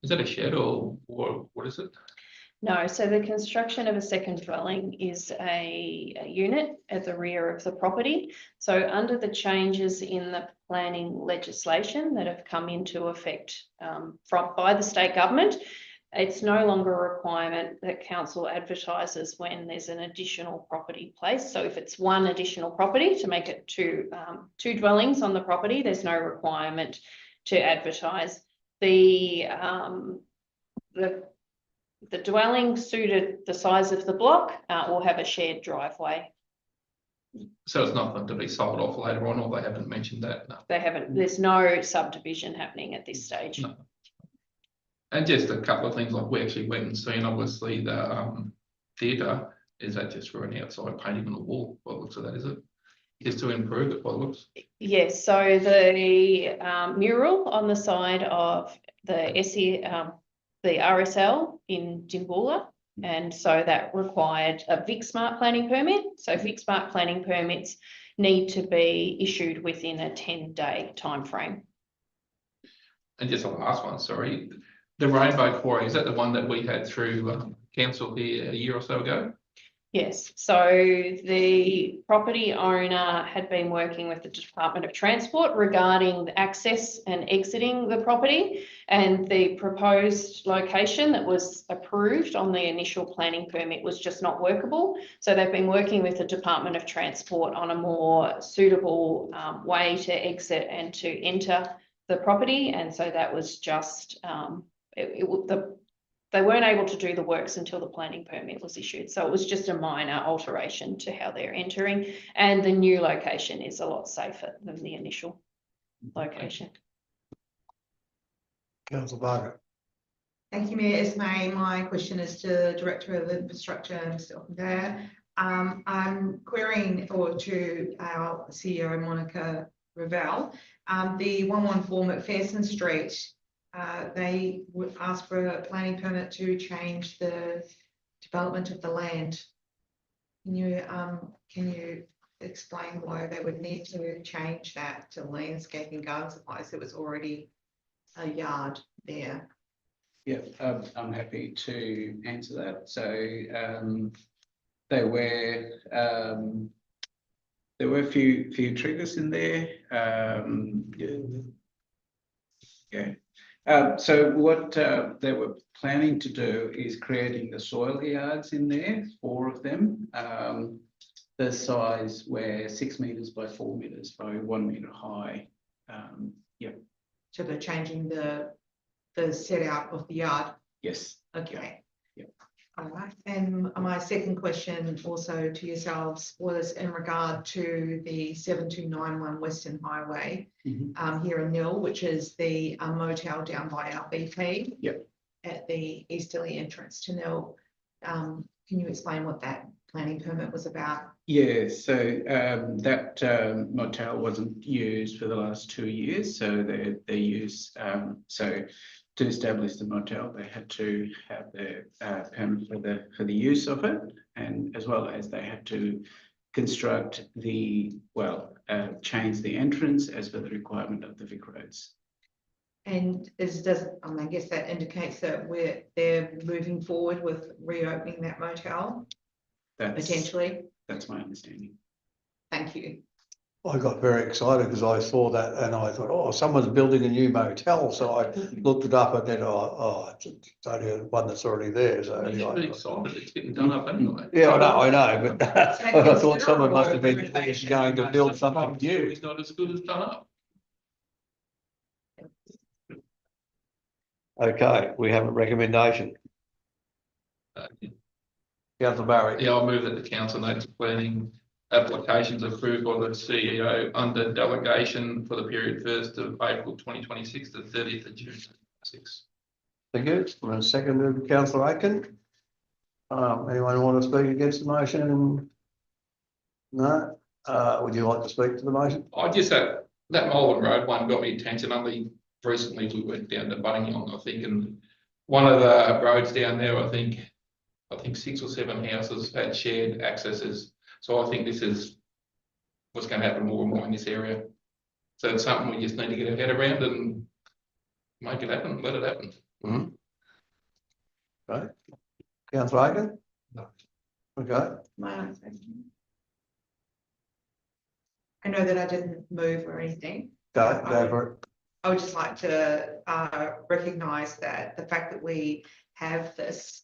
Is that a shed or what is it? No, so the construction of a second dwelling is a unit at the rear of the property. So under the changes in the planning legislation that have come into effect by the state government, it's no longer a requirement that council advertises when there's an additional property placed. So if it's one additional property to make it two dwellings on the property, there's no requirement to advertise. The dwelling suited the size of the block will have a shared driveway. So it's nothing to be sold off later on, or they haven't mentioned that? No. They haven't, there's no subdivision happening at this stage. No. And just a couple of things, like we actually went and seen, obviously, the theatre. Is that just for an outside painting on the wall? What looks of that, is it? Just to improve it, what looks? Yes, so the mural on the side of the the RSL in Dimboola, and so that required a Vic Smart planning permit. So Vic Smart planning permits need to be issued within a 10-day time frame. And just the last one, sorry. The Rainbow Quarry, is that the one that we had through council here a year or so ago? Yes, so the property owner had been working with the Department of Transport regarding the access and exiting the property, and the proposed location that was approved on the initial planning permit was just not workable. So they've been working with the Department of Transport on a more suitable way to exit and to enter the property, and so that was just they weren't able to do the works until the planning permit was issued. So it was just a minor alteration to how they're entering. And the new location is a lot safer than the initial location. Councillor Barker. Thank you, Mayor Ismay. My question is to Director of Infrastructure, Mr. Oppendair. I'm querying to our CEO, Monica Ravel, the 114 McPherson Street. They would ask for a planning permit to change the development of the land. Can you explain why they would need to change that to landscaping garden supplies? It was already a yard there. Yeah, I'm happy to answer that. So there were a few triggers in there. So what they were planning to do is creating the soil yards in there, 4 of them. The size were 6 meters by 4 meters by 1 meter high. So they're changing the the set out of the yard. Yes. Okay. Yeah. All right, and my second question also to yourselves was in regard to the 7291 Western Highway Mhm. here in Nil, which is the motel down by our BP. Yep. At the easterly entrance to Nil. Can you explain what that planning permit was about? Yeah, so that motel wasn't used for the last 2 years, so they use so to establish the motel, they had to have the permit for the use of it, and as well as they had to construct change the entrance as per the requirement of the Vic Roads. And I guess that indicates that they're moving forward with reopening that motel potentially. That's my understanding. Thank you. I got very excited because I saw that and I thought, oh, someone's building a new motel. So I looked it up and then, it's only one that's already there. So You should be anyway. excited, it's getting done up anyway. Yeah, I know, but I thought someone must have been going to build something new. It's not as good as done up. Okay, we have a recommendation. Councillor Barry. Yeah, I'll move that the council notes planning applications approved by the CEO under delegation for the period 1st of April 2026 to 30th of June 2026. Thank you. And seconded Councillor Aiken. Anyone want to speak against the motion? No? Would you like to speak to the motion? I just that Mullen Road one got me attention. Only recently we went down to Bunningong, I think, and one of the roads down there, I think 6 or 7 houses had shared accesses. So I think this is what's going to happen more and more in this area. So it's something we just need to get our head around and make it happen, let it happen. Mm-hmm. Right. Councillor Aiken? No. Okay. I know that I didn't move or anything. Go for it. I would just like to recognise that the fact that we have this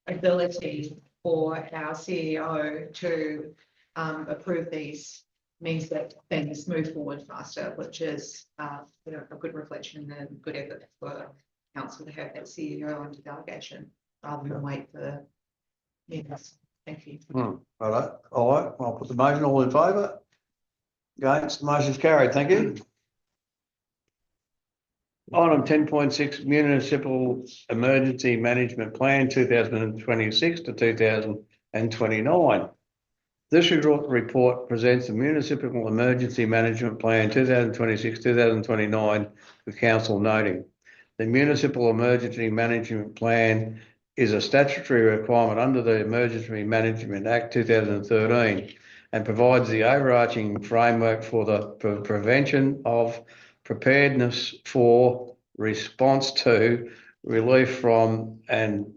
ability for our CEO to approve these means that things move forward faster, which is a good reflection and a good effort for council to have that CEO under delegation rather than wait for meetings. Thank you. All right, I'll put the motion. All in favour? Against? The motion's carried. Thank you. Item 10.6 Municipal Emergency Management Plan 2026 to 2029. This report presents the Municipal Emergency Management Plan 2026-2029 for Council noting. The Municipal Emergency Management Plan is a statutory requirement under the Emergency Management Act 2013 and provides the overarching framework for the prevention of, preparedness for, response to, relief from and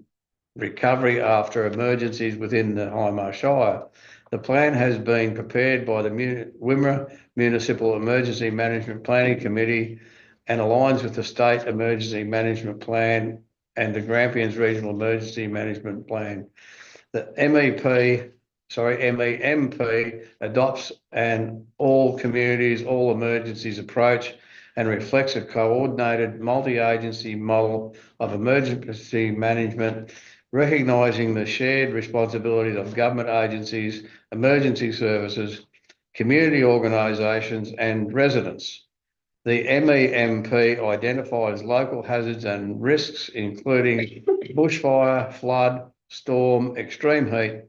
recovery after emergencies within the Hindmarsh Shire. The plan has been prepared by the Wimmera Municipal Emergency Management Planning Committee and aligns with the State Emergency Management Plan and the Grampians Regional Emergency Management Plan. The MEMP adopts an all communities, all emergencies approach and reflects a coordinated multi-agency model of emergency management, recognising the shared responsibilities of government agencies, emergency services, community organisations and residents. The MEMP identifies local hazards and risks, including bushfire, flood, storm, extreme heat,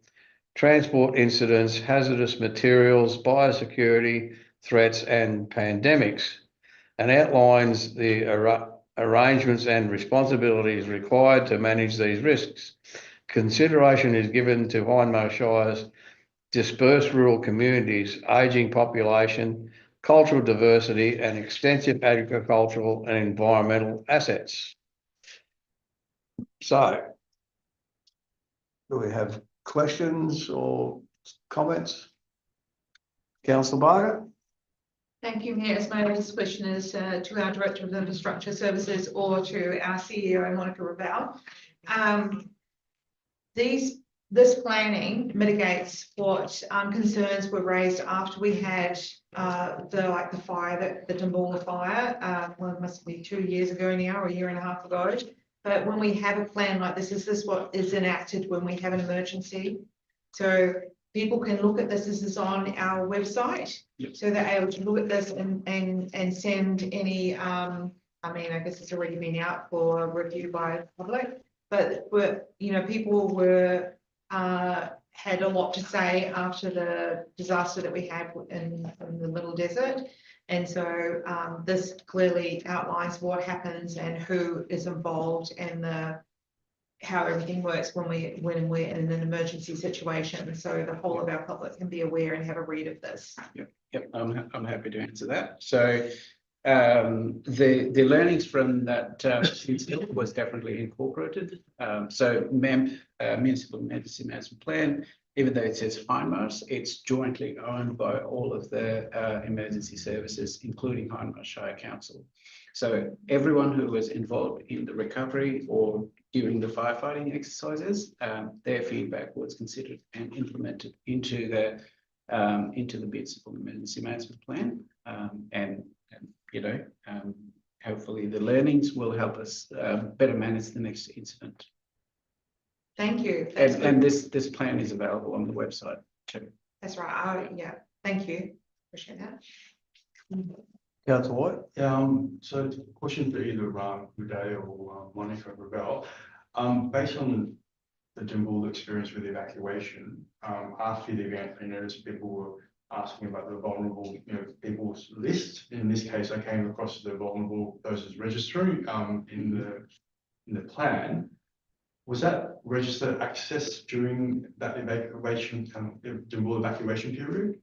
transport incidents, hazardous materials, biosecurity threats and pandemics, and outlines the arrangements and responsibilities required to manage these risks. Consideration is given to Hindmarsh Shire's dispersed rural communities, ageing population, cultural diversity and extensive agricultural and environmental assets. So, do we have questions or comments? Councillor Barker? Thank you, Mayor. My next question is to our Director of Infrastructure Services or to our CEO, Monica Raval. These this planning mitigates what concerns were raised after we had the fire, the Dimboola fire, well, it must be 2 years ago now, or a year and a half ago. But when we have a plan like this, is this what is enacted when we have an emergency? So people can look at this. This is on our website. Yep. So they're able to look at this and send any, I mean, I guess it's already been out for review by the public, but people were, had a lot to say after the disaster that we had in the Middle Desert. And so this clearly outlines what happens and who is involved and how everything works when we're in an emergency situation. So the whole of our public can be aware and have a read of this. Yep, I'm happy to answer that. So the learnings from that incident was definitely incorporated. So Municipal Emergency Management Plan, even though it says Hindmarsh, it's jointly owned by all of the emergency services, including Hindmarsh Shire Council. So everyone who was involved in the recovery or during the firefighting exercises, their feedback was considered and implemented into the Municipal Emergency Management Plan, and hopefully the learnings will help us better manage the next incident. Thank you. That's And this plan is available on the website too. That's right. Yeah. Thank you. Appreciate that. Councillor White? So question for either Uday or Monica Ravel. Based on the Dimboola experience with the evacuation, after the event, I noticed people were asking about the vulnerable, people's list. In this case, I came across the vulnerable persons registry in the plan. Was that registered access during that evacuation, Dimboola evacuation period?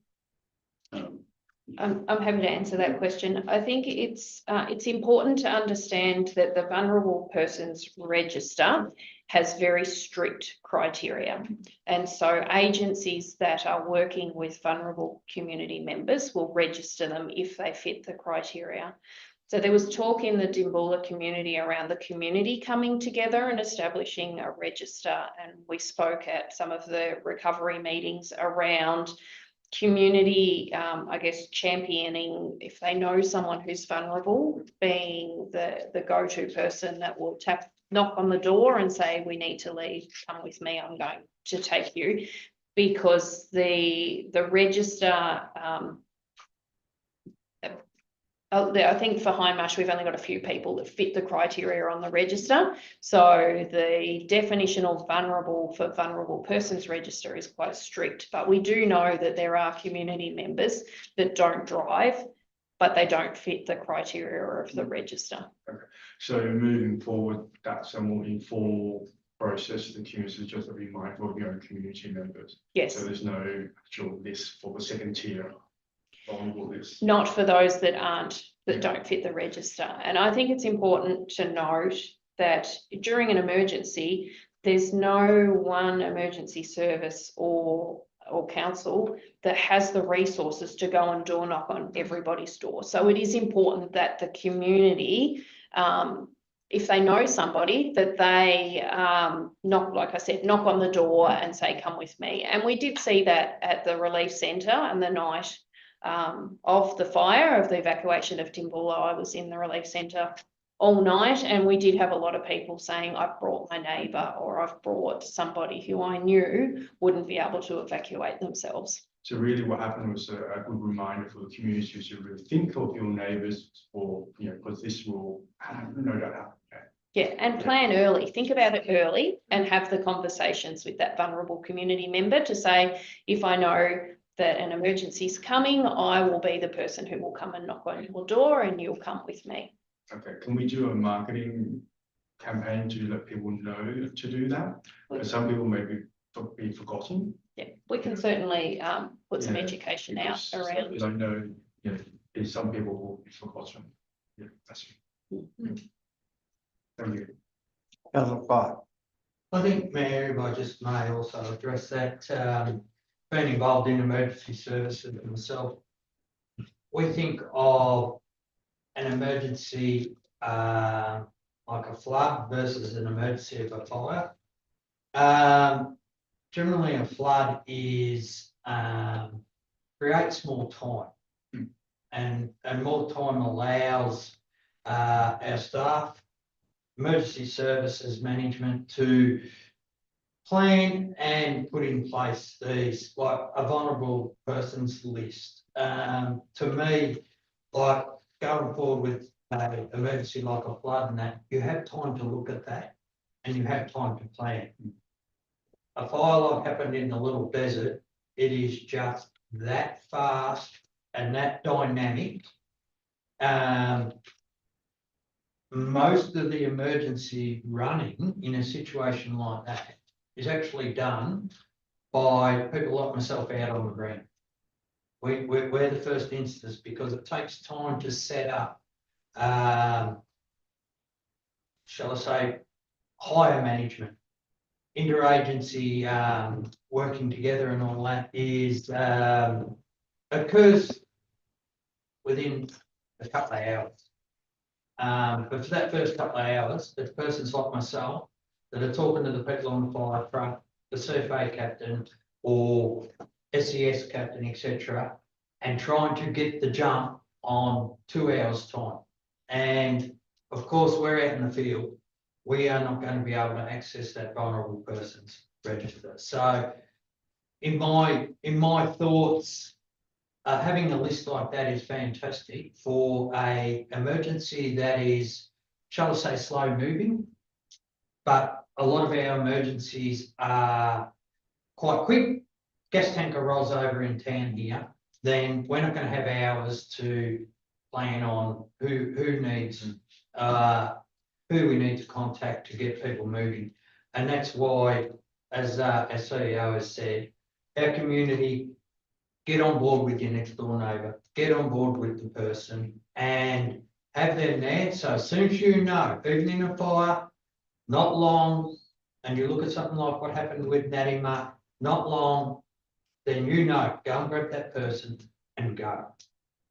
I'm happy to answer that question. I think it's important to understand that the Vulnerable Persons Register has very strict criteria. And so agencies that are working with vulnerable community members will register them if they fit the criteria. So there was talk in the Dimboola community around the community coming together and establishing a register. And we spoke at some of the recovery meetings around community, I guess, championing, if they know someone who's vulnerable, being the go-to person that will knock on the door and say, we need to leave, come with me, I'm going to take you. Because the register, I think for Hindmarsh, we've only got a few people that fit the criteria on the register. So the definition of vulnerable for Vulnerable Persons Register is quite strict, but we do know that there are community members that don't drive, but they don't fit the criteria of the register. Okay. So moving forward, that's a more informal process. The community is just to be mindful of your own community members. Yes. So there's no actual list for the second tier. Not for those that don't fit the register. And I think it's important to note that during an emergency, there's no one emergency service or council that has the resources to go and door knock on everybody's door. So it is important that the community, if they know somebody, that they like I said, knock on the door and say, come with me. And we did see that at the relief centre and the night of the fire, of the evacuation of Dimboola. I was in the relief centre all night, and we did have a lot of people saying, I've brought my neighbour, or I've brought somebody who I knew wouldn't be able to evacuate themselves. So really what happened was a good reminder for the community to really think of your neighbours, or, because this will no doubt happen. Yeah, and plan early. Think about it early and have the conversations with that vulnerable community member to say, if I know that an emergency is coming, I will be the person who will come and knock on your door and you'll come with me. Okay, can we do a marketing campaign to let people know to do that? Because some people may be forgotten. Yeah, we can certainly put some education out around. Because I know, some people will be forgotten. Yeah, that's it. Thank you. Councillor Clark? I think, Mayor, if I just may also address that, being involved in emergency services myself, we think of an emergency like a flood versus an emergency of a fire. generally a flood is, creates more time. And more time allows, our staff, emergency services management to plan and put in place these, like a vulnerable persons list. To me, like going forward with an emergency like a flood and that, you have time to look at that and you have time to plan. A fire like happened in the little desert, it is just that fast and that dynamic. Most of the emergency running in a situation like that is actually done by people like myself out on the ground. We're the first instance because it takes time to set up, shall I say, higher management, interagency, working together and all that is, occurs within a couple of hours. But for that first couple of hours, the persons like myself that are talking to the people on the fire truck, the CFA captain or SES captain, etc., and trying to get the jump on 2 hours' time. And of course, we're out in the field. We are not going to be able to access that vulnerable person's register. So, in my thoughts, having a list like that is fantastic for a emergency that is, shall I say, slow moving. But a lot of our emergencies are quite quick. Gas tanker rolls over in town here, then we're not going to have hours to plan on who needs, who we need to contact to get people moving. And that's why, as CEO has said, our community, get on board with your next door neighbour, get on board with the person and have them there. So as soon as you know, even in a fire, not long, and you look at something like what happened with Natima, not long, then you know, go and grab that person and go.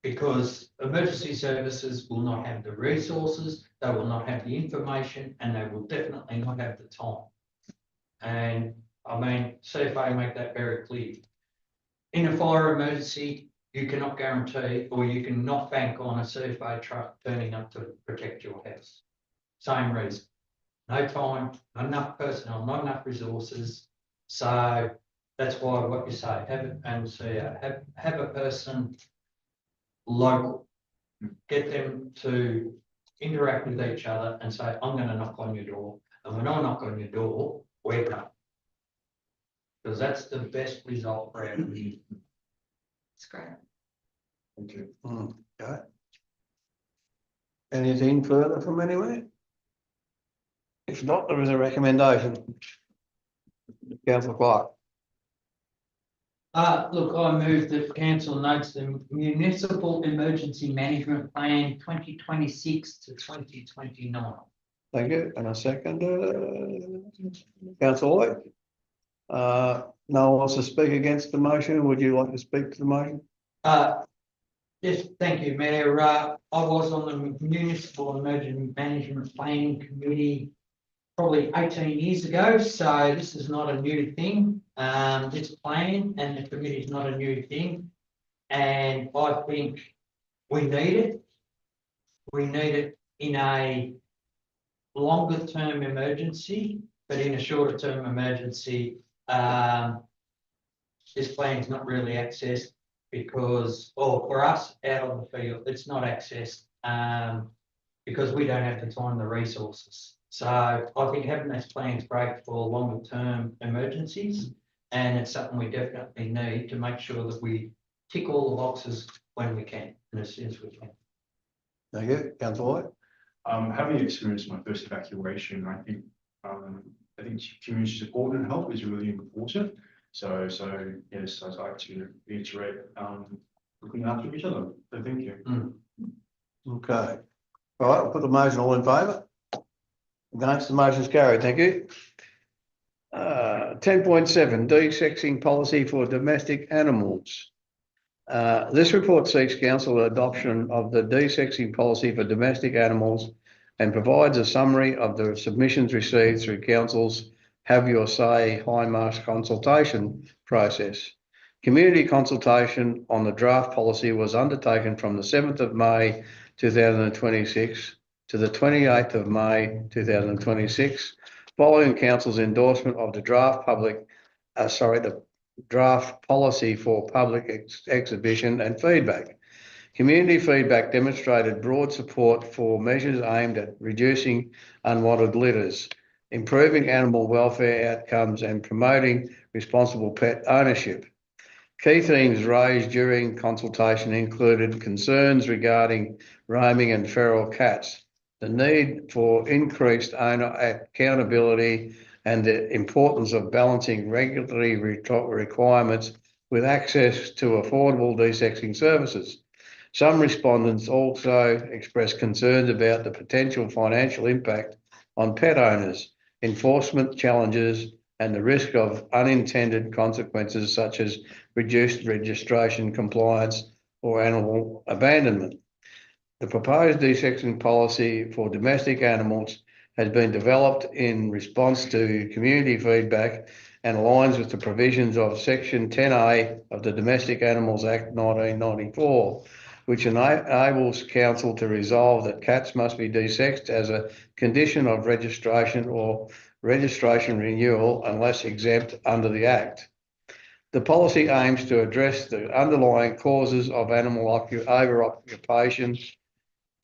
Because emergency services will not have the resources, they will not have the information, and they will definitely not have the time. And I mean, CFA make that very clear. In a fire emergency, you cannot guarantee or you cannot bank on a CFA truck turning up to protect your house. Same reason. No time, not enough personnel, not enough resources. So that's why what you say, have a person local, get them to interact with each other and say, I'm going to knock on your door. And when I knock on your door, we're going. Because that's the best result for our community. It's great. Thank you. Okay. Anything further from anywhere? If not, there is a recommendation. Councillor Clark. Look, I move that council notes the Municipal Emergency Management Plan 2026 to 2029. Thank you. And a second, Councillor Lloyd. No one wants to speak against the motion. Would you like to speak to the motion? Yes, thank you, Mayor. I was on the Municipal Emergency Management Planning Committee probably 18 years ago, so this is not a new thing. This plan and the committee is not a new thing, and I think we need it. We need it in a longer term emergency, but in a shorter term emergency, this plan is not really accessed because, or for us out on the field, it's not accessed because we don't have the time, the resources. So I think having this plan is great for longer term emergencies, and it's something we definitely need to make sure that we tick all the boxes when we can and as soon as we can. Thank you. Councillor Lloyd. Having experienced my first evacuation, I think community support and help is really important. So yes, I'd like to reiterate looking after each other. So thank you. Okay. All right, I'll put the motion. All in favour? Against, the motion is carried. Thank you. 10.7, de-sexing policy for domestic animals. This report seeks council adoption of the de-sexing policy for domestic animals and provides a summary of the submissions received through council's have your say Hindmarsh consultation process. Community consultation on the draft policy was undertaken from the 7th of May 2026 to the 28th of May 2026, following Council's endorsement of the the draft policy for public exhibition and feedback. Community feedback demonstrated broad support for measures aimed at reducing unwanted litters, improving animal welfare outcomes, and promoting responsible pet ownership. Key themes raised during consultation included concerns regarding roaming and feral cats, the need for increased owner accountability, and the importance of balancing regulatory requirements with access to affordable desexing services. Some respondents also expressed concerns about the potential financial impact on pet owners, enforcement challenges, and the risk of unintended consequences such as reduced registration compliance or animal abandonment. The proposed desexing policy for domestic animals has been developed in response to community feedback and aligns with the provisions of Section 10A of the Domestic Animals Act 1994, which enables Council to resolve that cats must be desexed as a condition of registration or registration renewal unless exempt under the Act. The policy aims to address the underlying causes of animal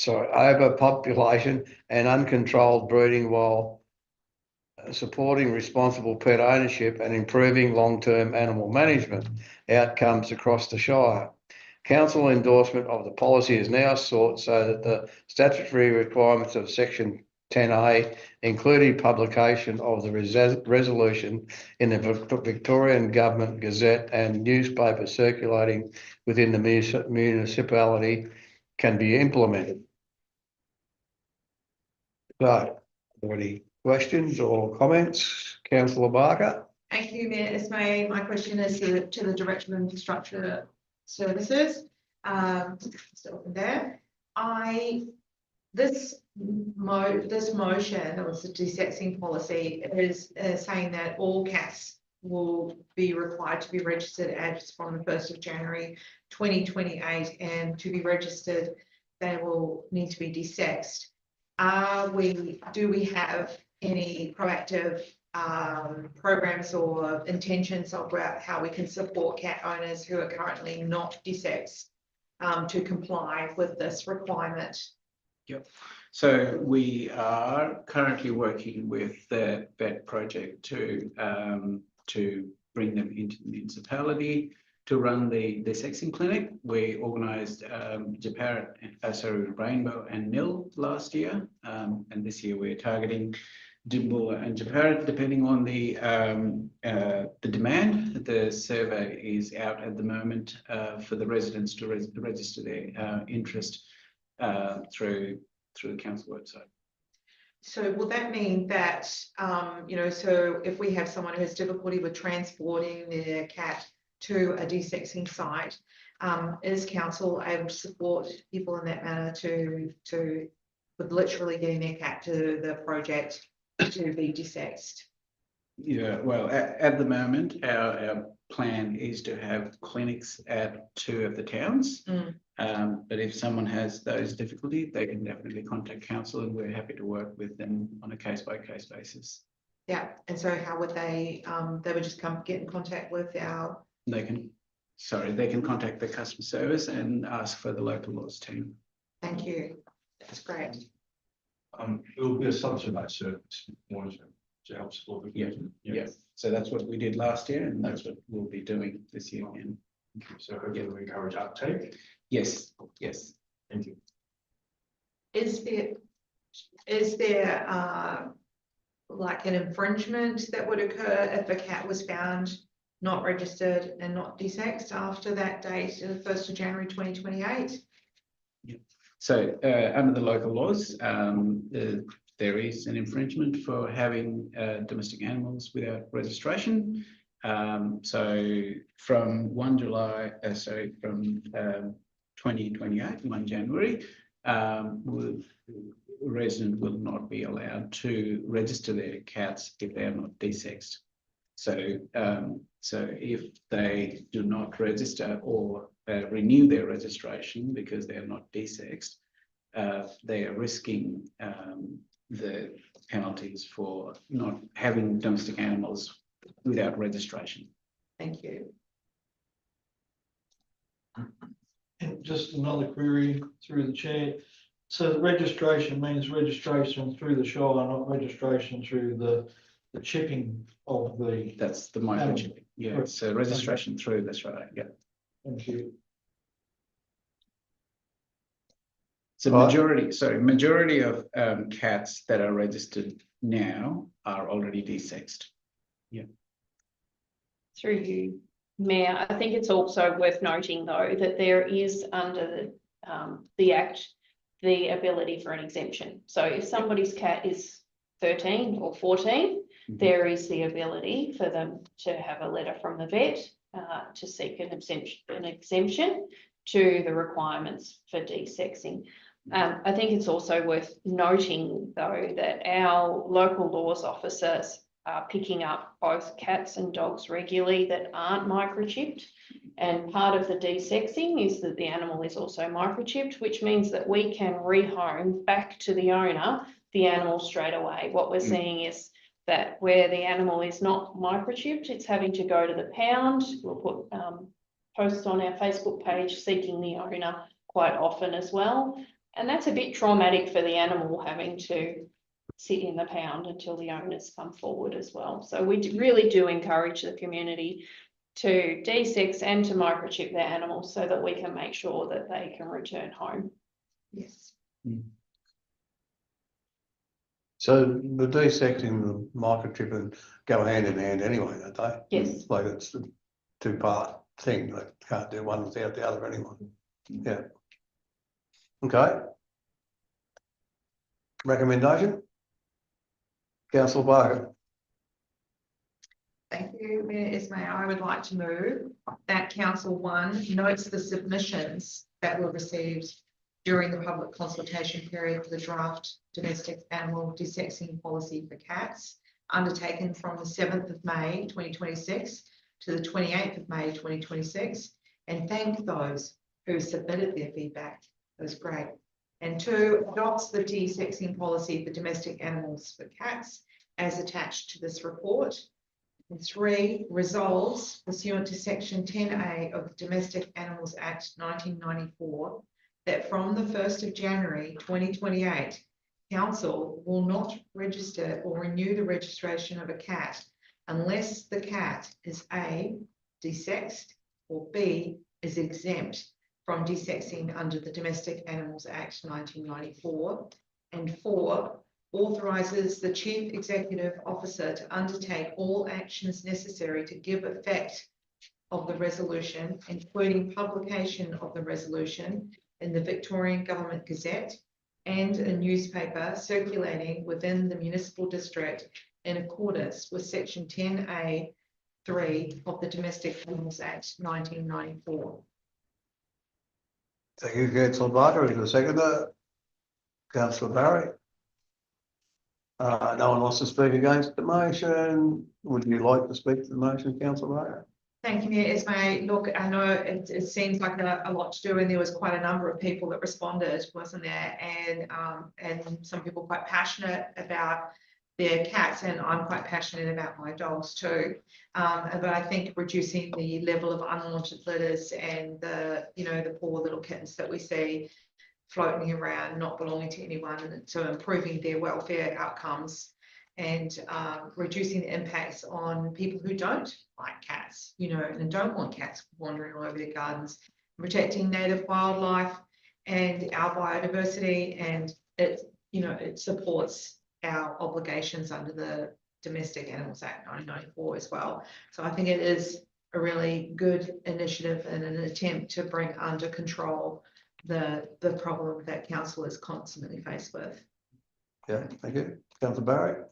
overpopulation and uncontrolled breeding while supporting responsible pet ownership and improving long-term animal management outcomes across the Shire. Council endorsement of the policy is now sought so that the statutory requirements of Section 10A, including publication of the resolution in the Victorian Government Gazette and newspaper circulating within the municipality, can be implemented. So, are there any questions or comments? Councillor Barker? Thank you, Mayor Ismay. My question is to the Director of Infrastructure Services. Still there. This motion, or the desexing policy, is saying that all cats will be required to be registered as from the 1st of January 2028, and to be registered, they will need to be desexed. Do we have any proactive programs or intentions about how we can support cat owners who are currently not desexed to comply with this requirement? Yep. So we are currently working with the vet project to bring them into the municipality to run the desexing clinic. We organised Rainbow and Nil last year, and this year we're targeting Dimbulla and Japarat, depending on the demand. The survey is out at the moment for the residents to register their interest through the council website. So will that mean that, so if we have someone who has difficulty with transporting their cat to a desexing site, is council able to support people in that manner with literally getting their cat to the project to be desexed? Yeah, well, at the moment, our plan is to have clinics at 2 of the towns. But if someone has those difficulties, they can definitely contact council, and we're happy to work with them on a case-by-case basis. Yeah, and so how would they would just come get in contact with our... They can contact the customer service and ask for the local laws team. Thank you. That's great. It will be a subsidised service to help support the community. Yeah. So that's what we did last year, and that's what we'll be doing this year again. So hopefully we encourage uptake. Yes. Thank you. Is there like an infringement that would occur if a cat was found not registered and not desexed after that date, the 1st of January 2028? Yeah. So under the local laws, there is an infringement for having domestic animals without registration. So from 2028, 1 January, resident will not be allowed to register their cats if they are not desexed. So, so if they do not register or renew their registration because they are not desexed, they are risking the penalties for not having domestic animals without registration. Thank you. And just another query through the chair. So the registration means registration through the Shire, not registration through the chipping of the, That's the microchipping. Yeah, so registration through the Shire. Yeah. thank you. So majority of cats that are registered now are already desexed. Through you, Mayor, I think it's also worth noting though that there is under the Act the ability for an exemption. So if somebody's cat is 13 or 14, there is the ability for them to have a letter from the vet to seek an exemption to the requirements for desexing. I think it's also worth noting though that our local laws officers are picking up both cats and dogs regularly that aren't microchipped. And part of the desexing is that the animal is also microchipped, which means that we can rehome back to the owner the animal straight away. What we're seeing is that where the animal is not microchipped, it's having to go to the pound. We'll put posts on our Facebook page seeking the owner quite often as well. And that's a bit traumatic for the animal having to sit in the pound until the owners come forward as well. So we really do encourage the community to desex and to microchip their animals so that we can make sure that they can return home. Yes. So the desexing and the microchipping go hand in hand anyway, don't they? Yes. Like it's a two-part thing, like can't do one without the other anyway. Yeah. Okay. Recommendation? Councillor Barker. Thank you, Mayor Ismay. I would like to move that Council 1 notes the submissions that were received during the public consultation period for the draft domestic animal desexing policy for cats undertaken from the 7th of May 2026 to the 28th of May 2026, and thank those who submitted their feedback. It was great. And 2, adopts the desexing policy for domestic animals for cats as attached to this report. And 3, resolves pursuant to section 10A of the Domestic Animals Act 1994 that from the 1st of January 2028, Council will not register or renew the registration of a cat unless the cat is A, desexed, or B, is exempt from desexing under the Domestic Animals Act 1994, and 4, authorises the Chief Executive Officer to undertake all actions necessary to give effect of the resolution, including publication of the resolution in the Victorian Government Gazette and a newspaper circulating within the municipal district in accordance with section 10A(3) of the Domestic Animals Act 1994. Thank you, Councillor Barker. Is there a seconder? Councillor Barry. No one wants to speak against the motion. Would you like to speak to the motion, Councillor Barker? Thank you, Mayor Ismay. Look, I know it seems like a lot to do, and there was quite a number of people that responded, wasn't there? And some people quite passionate about their cats, and I'm quite passionate about my dogs too. But I think reducing the level of unwanted litters and the poor little kittens that we see floating around, not belonging to anyone, and so improving their welfare outcomes and reducing the impacts on people who don't like cats, and don't want cats wandering all over their gardens, protecting native wildlife and our biodiversity, and it supports our obligations under the Domestic Animals Act 1994 as well. So I think it is a really good initiative and an attempt to bring under control the problem that council is constantly faced with. Yeah, thank you. Councillor Barry.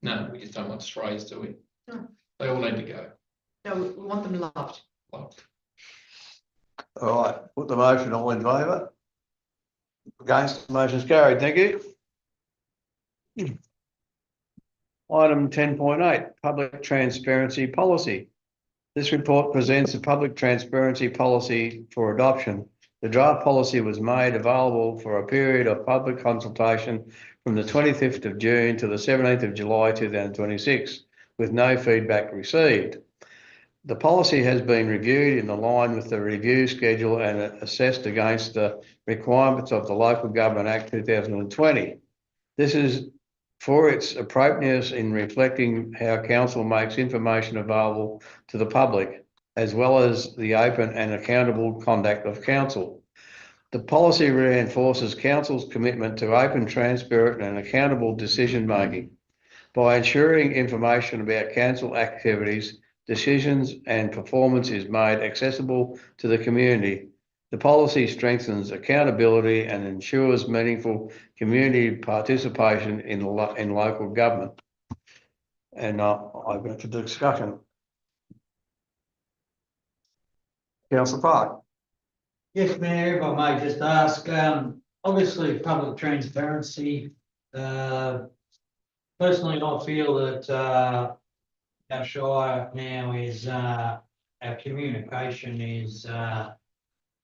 No, we just don't want strays, do we? No. They all need to go. No, we want them loved. Well, All right, put the motion, all in favour? Against, the motion's carried, thank you. Item 10.8, public transparency policy. This report presents a public transparency policy for adoption. The draft policy was made available for a period of public consultation from the 25th of June to the 17th of July 2026, with no feedback received. The policy has been reviewed in line with the review schedule and assessed against the requirements of the Local Government Act 2020. This is for its appropriateness in reflecting how council makes information available to the public, as well as the open and accountable conduct of council. The policy reinforces council's commitment to open, transparent and accountable decision making by ensuring information about council activities, decisions and performance is made accessible to the community. The policy strengthens accountability and ensures meaningful community participation in local government. And I've got to discussion. Councillor Park. Yes, Mayor, if I may just ask, obviously public transparency, personally, I feel that, our Shire now is, our communication is,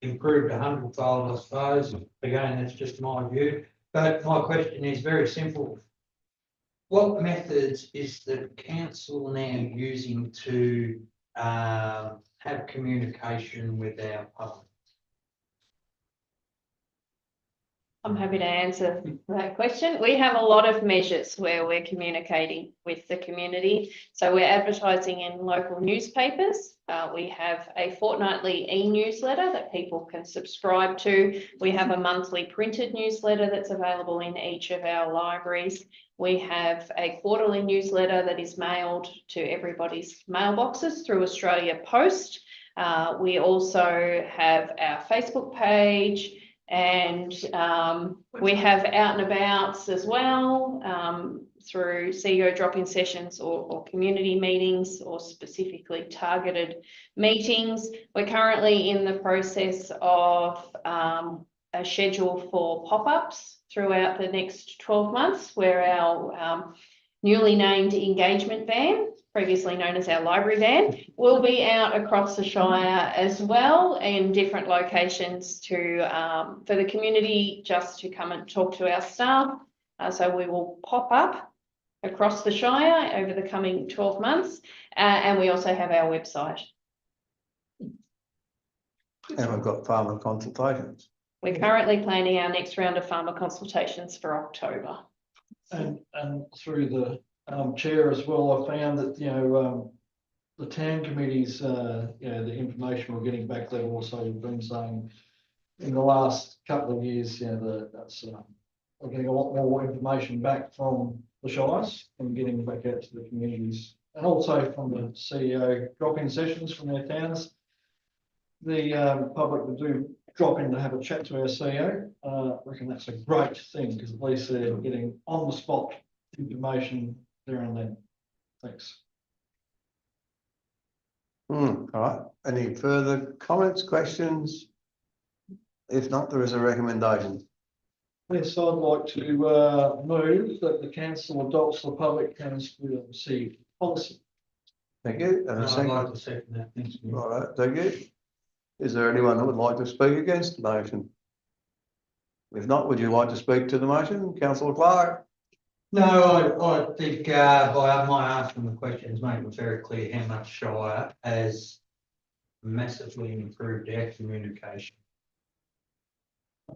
improved 100-fold, I suppose. Again, that's just my view. But my question is very simple. What methods is the council now using to have communication with our public? I'm happy to answer that question. We have a lot of measures where we're communicating with the community. So we're advertising in local newspapers. We have a fortnightly e-newsletter that people can subscribe to. We have a monthly printed newsletter that's available in each of our libraries. We have a quarterly newsletter that is mailed to everybody's mailboxes through Australia Post. We also have our Facebook page, and we have out and abouts as well through CEO drop-in sessions or community meetings or specifically targeted meetings. We're currently in the process of a schedule for pop-ups throughout the next 12 months, where our newly named engagement van, previously known as our library van, will be out across the Shire as well in different locations to for the community just to come and talk to our staff. So we will pop up across the Shire over the coming 12 months. And we also have our website. And we've got farmer consultations. We're currently planning our next round of farmer consultations for October. And through the chair as well, I found that, the town committees, the information we're getting back there also been saying in the last couple of years, that's we're getting a lot more information back from the shires and getting back out to the communities, and also from the CEO drop-in sessions from their towns. The public will do drop in to have a chat to our CEO. I reckon that's a great thing because at least they're getting on the spot information there and then. Thanks. All right. Any further comments, questions? If not, there is a recommendation. Yes, I'd like to move that the council adopts the public transparency policy. Thank you. And a I'd second. like to second that. Thank you. All right, thank you. Is there anyone that would like to speak against the motion? If not, would you like to speak to the motion, Councillor Clark? No, I think by my asking the question has made it very clear how much Shire has massively improved our communication.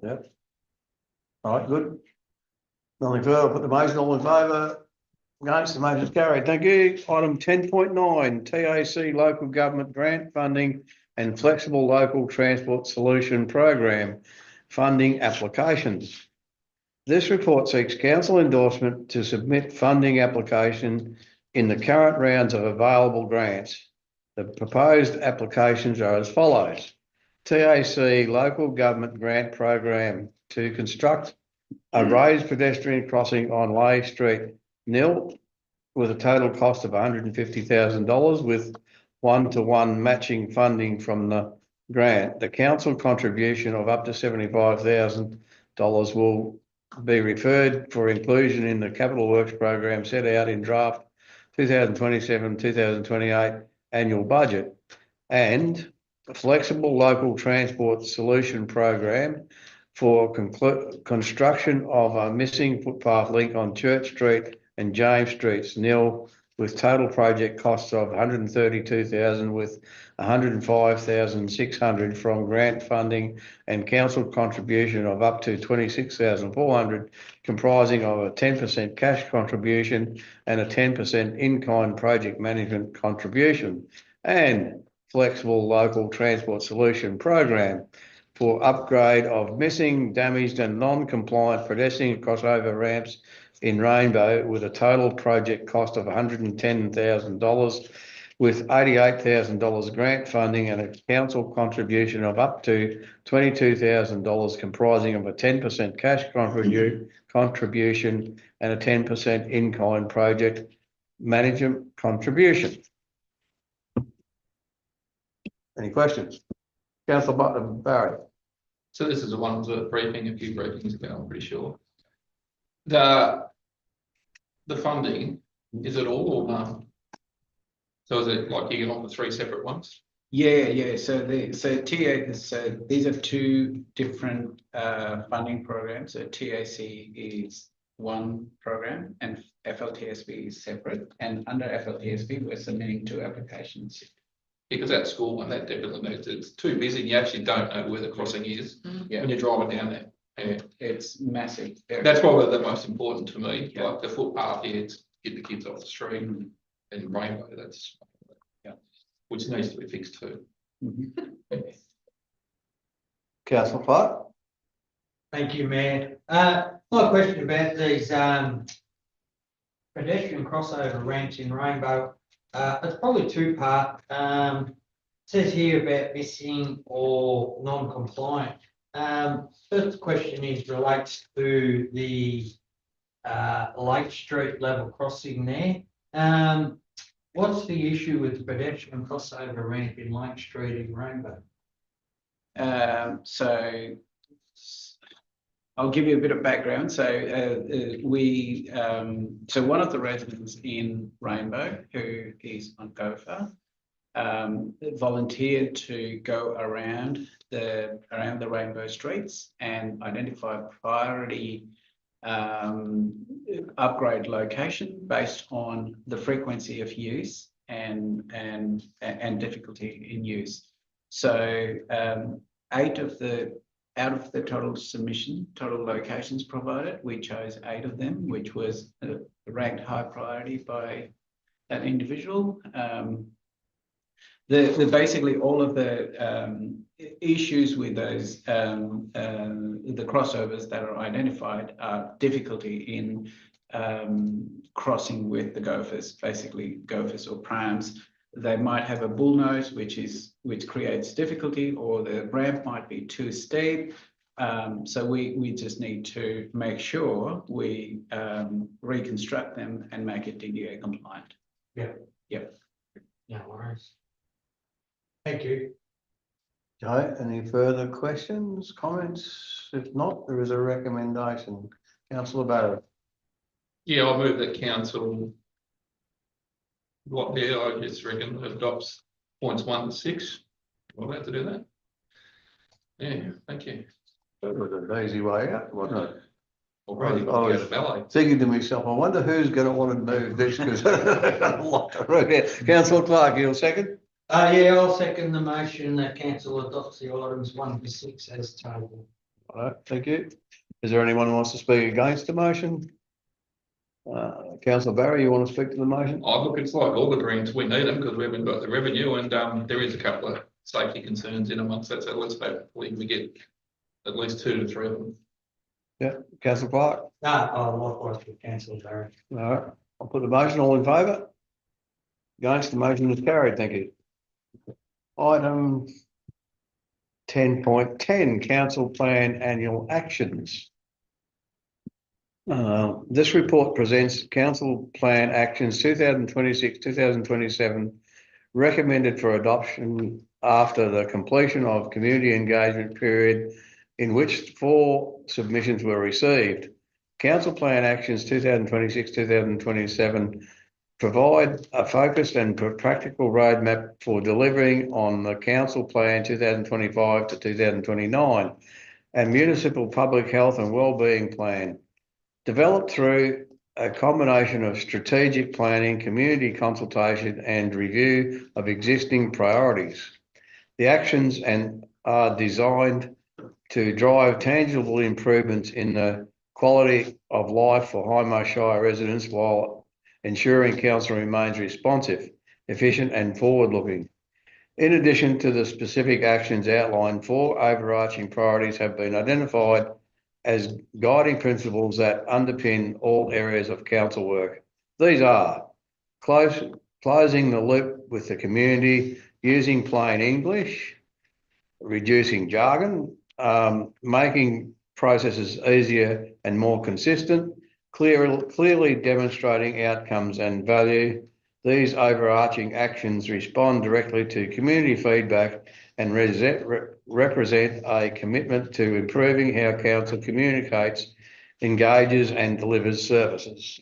Yep. All right, good. Nothing further. I'll put the motion. All in favour? Against, the motion is carried. Thank you. Item 10.9, TAC Local Government Grant Funding and Flexible Local Transport Solution Program Funding Applications. This report seeks council endorsement to submit funding application in the current rounds of available grants. The proposed applications are as follows. TAC Local Government Grant Program to construct a raised pedestrian crossing on Leigh Street, Nil, with a total cost of $150,000 with 1-to-1 matching funding from the grant. The council contribution of up to $75,000 will be referred for inclusion in the capital works program set out in draft 2027-2028 annual budget, and a flexible local transport solution program for construction of a missing footpath link on Church Street and James Streets nil, with total project costs of 132,000 with 105,600 from grant funding and council contribution of up to 26,400, comprising of a 10% cash contribution and a 10% in-kind project management contribution, and flexible local transport solution program for upgrade of missing, damaged and non-compliant pedestrian crossover ramps in Rainbow, with a total project cost of $110,000, with $88,000 grant funding and a council contribution of up to $22,000, comprising of a 10% cash contribution and a 10% in-kind project management contribution. Any questions? Councillor Barry. So this is the one was a briefing, a few briefings ago, I'm pretty sure. The funding, is it all or none? So is it like you get on the 3 separate ones? Yeah. So these are 2 different funding programs. So TAC is one program and FLTSB is separate. And under FLTSB, we're submitting 2 applications. Because that school one, that definitely makes it's too busy. You actually don't know where the crossing is Yeah, when you're driving down there. Yeah. it's massive. That's probably the most important to me. Yeah. Like the footpath here, it's get the kids off the street and Rainbow. That's which needs to be fixed too. Councillor Clark. Thank you, Mayor. My question about these pedestrian crossover ramps in Rainbow. It's probably 2-part. Says here about missing or non-compliant. First question relates to the Lake Street level crossing there. What's the issue with the pedestrian crossover ramp in Lake Street in Rainbow? So I'll give you a bit of background. So so one of the residents in Rainbow, who is on Gopher, volunteered to go around the Rainbow streets and identify priority upgrade location based on the frequency of use and difficulty in use. So 8 of the out of the total locations provided, we chose 8 of them, which was ranked high priority by that individual. Basically all of the issues with those the crossovers that are identified are difficulty in crossing with the gophers, basically gophers or prams. They might have a bull nose, which creates difficulty, or the ramp might be too steep. So we just need to make sure we reconstruct them and make it DDA compliant. No worries. Thank you. Okay, any further questions, comments? If not, there is a recommendation. Councillor Barrett. Yeah, I'll move that council. What there, I just reckon adopts points 1 to 6. We'll have to do that. Yeah, thank you. That was an easy way out, wasn't it? Already I was ballet. thinking to myself, I wonder who's going to want to move this, because a lot to read here. Councillor Clark, you'll second? Yeah, I'll second the motion that council adopts the items 1 to 6 as tabled. All right, thank you. Is there anyone who wants to speak against the motion? Councillor Barry, you want to speak to the motion? Oh, look, it's like all the grants, we need them because we haven't got the revenue, and there is a couple of safety concerns in amongst that, so let's hopefully we get at least 2 to 3 of them. Yeah, councillor Clark. Likewise with councillor Barry. All right, I'll put the motion. All in favour? Against, the motion is carried. Thank you. Item 10.10, council plan annual actions. This report presents council plan actions 2026-2027 recommended for adoption after the completion of community engagement period, in which 4 submissions were received. Council Plan Actions 2026-2027 provide a focused and practical roadmap for delivering on the Council Plan 2025 to 2029 and Municipal Public Health and Wellbeing Plan, developed through a combination of strategic planning, community consultation and review of existing priorities. The actions are designed to drive tangible improvements in the quality of life for Hindmarsh Shire residents while ensuring council remains responsive, efficient and forward-looking. In addition to the specific actions outlined, 4 overarching priorities have been identified as guiding principles that underpin all areas of council work. These are closing the loop with the community, using plain English, reducing jargon, making processes easier and more consistent, clearly demonstrating outcomes and value. These overarching actions respond directly to community feedback and represent a commitment to improving how council communicates, engages and delivers services.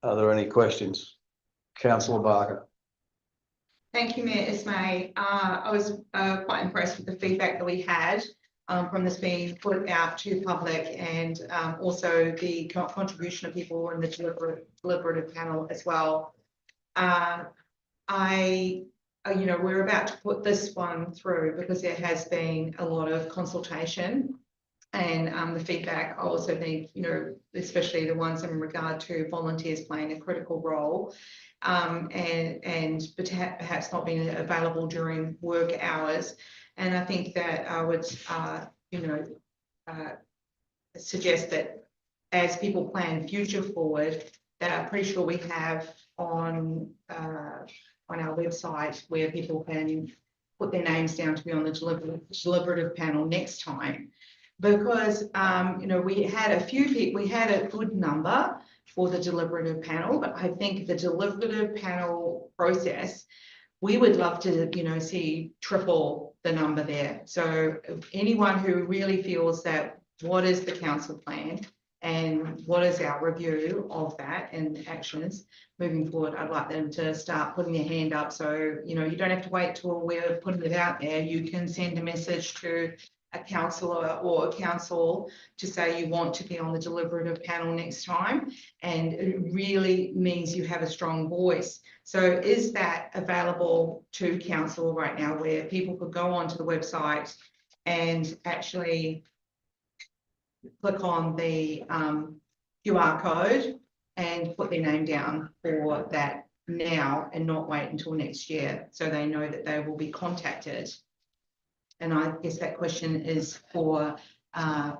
Are there any questions? Councillor Barker. Thank you, Mayor Ismay. I was quite impressed with the feedback that we had from this being put out to public, and also the contribution of people in the deliberative panel as well. We're about to put this one through because there has been a lot of consultation, and the feedback I also think, especially the ones in regard to volunteers playing a critical role, and perhaps not being available during work hours. And I think that I would, suggest that as people plan future forward, that I'm pretty sure we have on our website where people can put their names down to be on the deliberative panel next time. Because, we had a few people, we had a good number for the deliberative panel, but I think the deliberative panel process, we would love to, see triple the number there. So anyone who really feels that what is the council plan and what is our review of that and actions moving forward, I'd like them to start putting their hand up. So, you don't have to wait till we're putting it out there. You can send a message to a councillor or a council to say you want to be on the deliberative panel next time, and it really means you have a strong voice. So is that available to council right now, where people could go onto the website and actually click on the QR code and put their name down for that now and not wait until next year, so they know that they will be contacted? And I guess that question is for our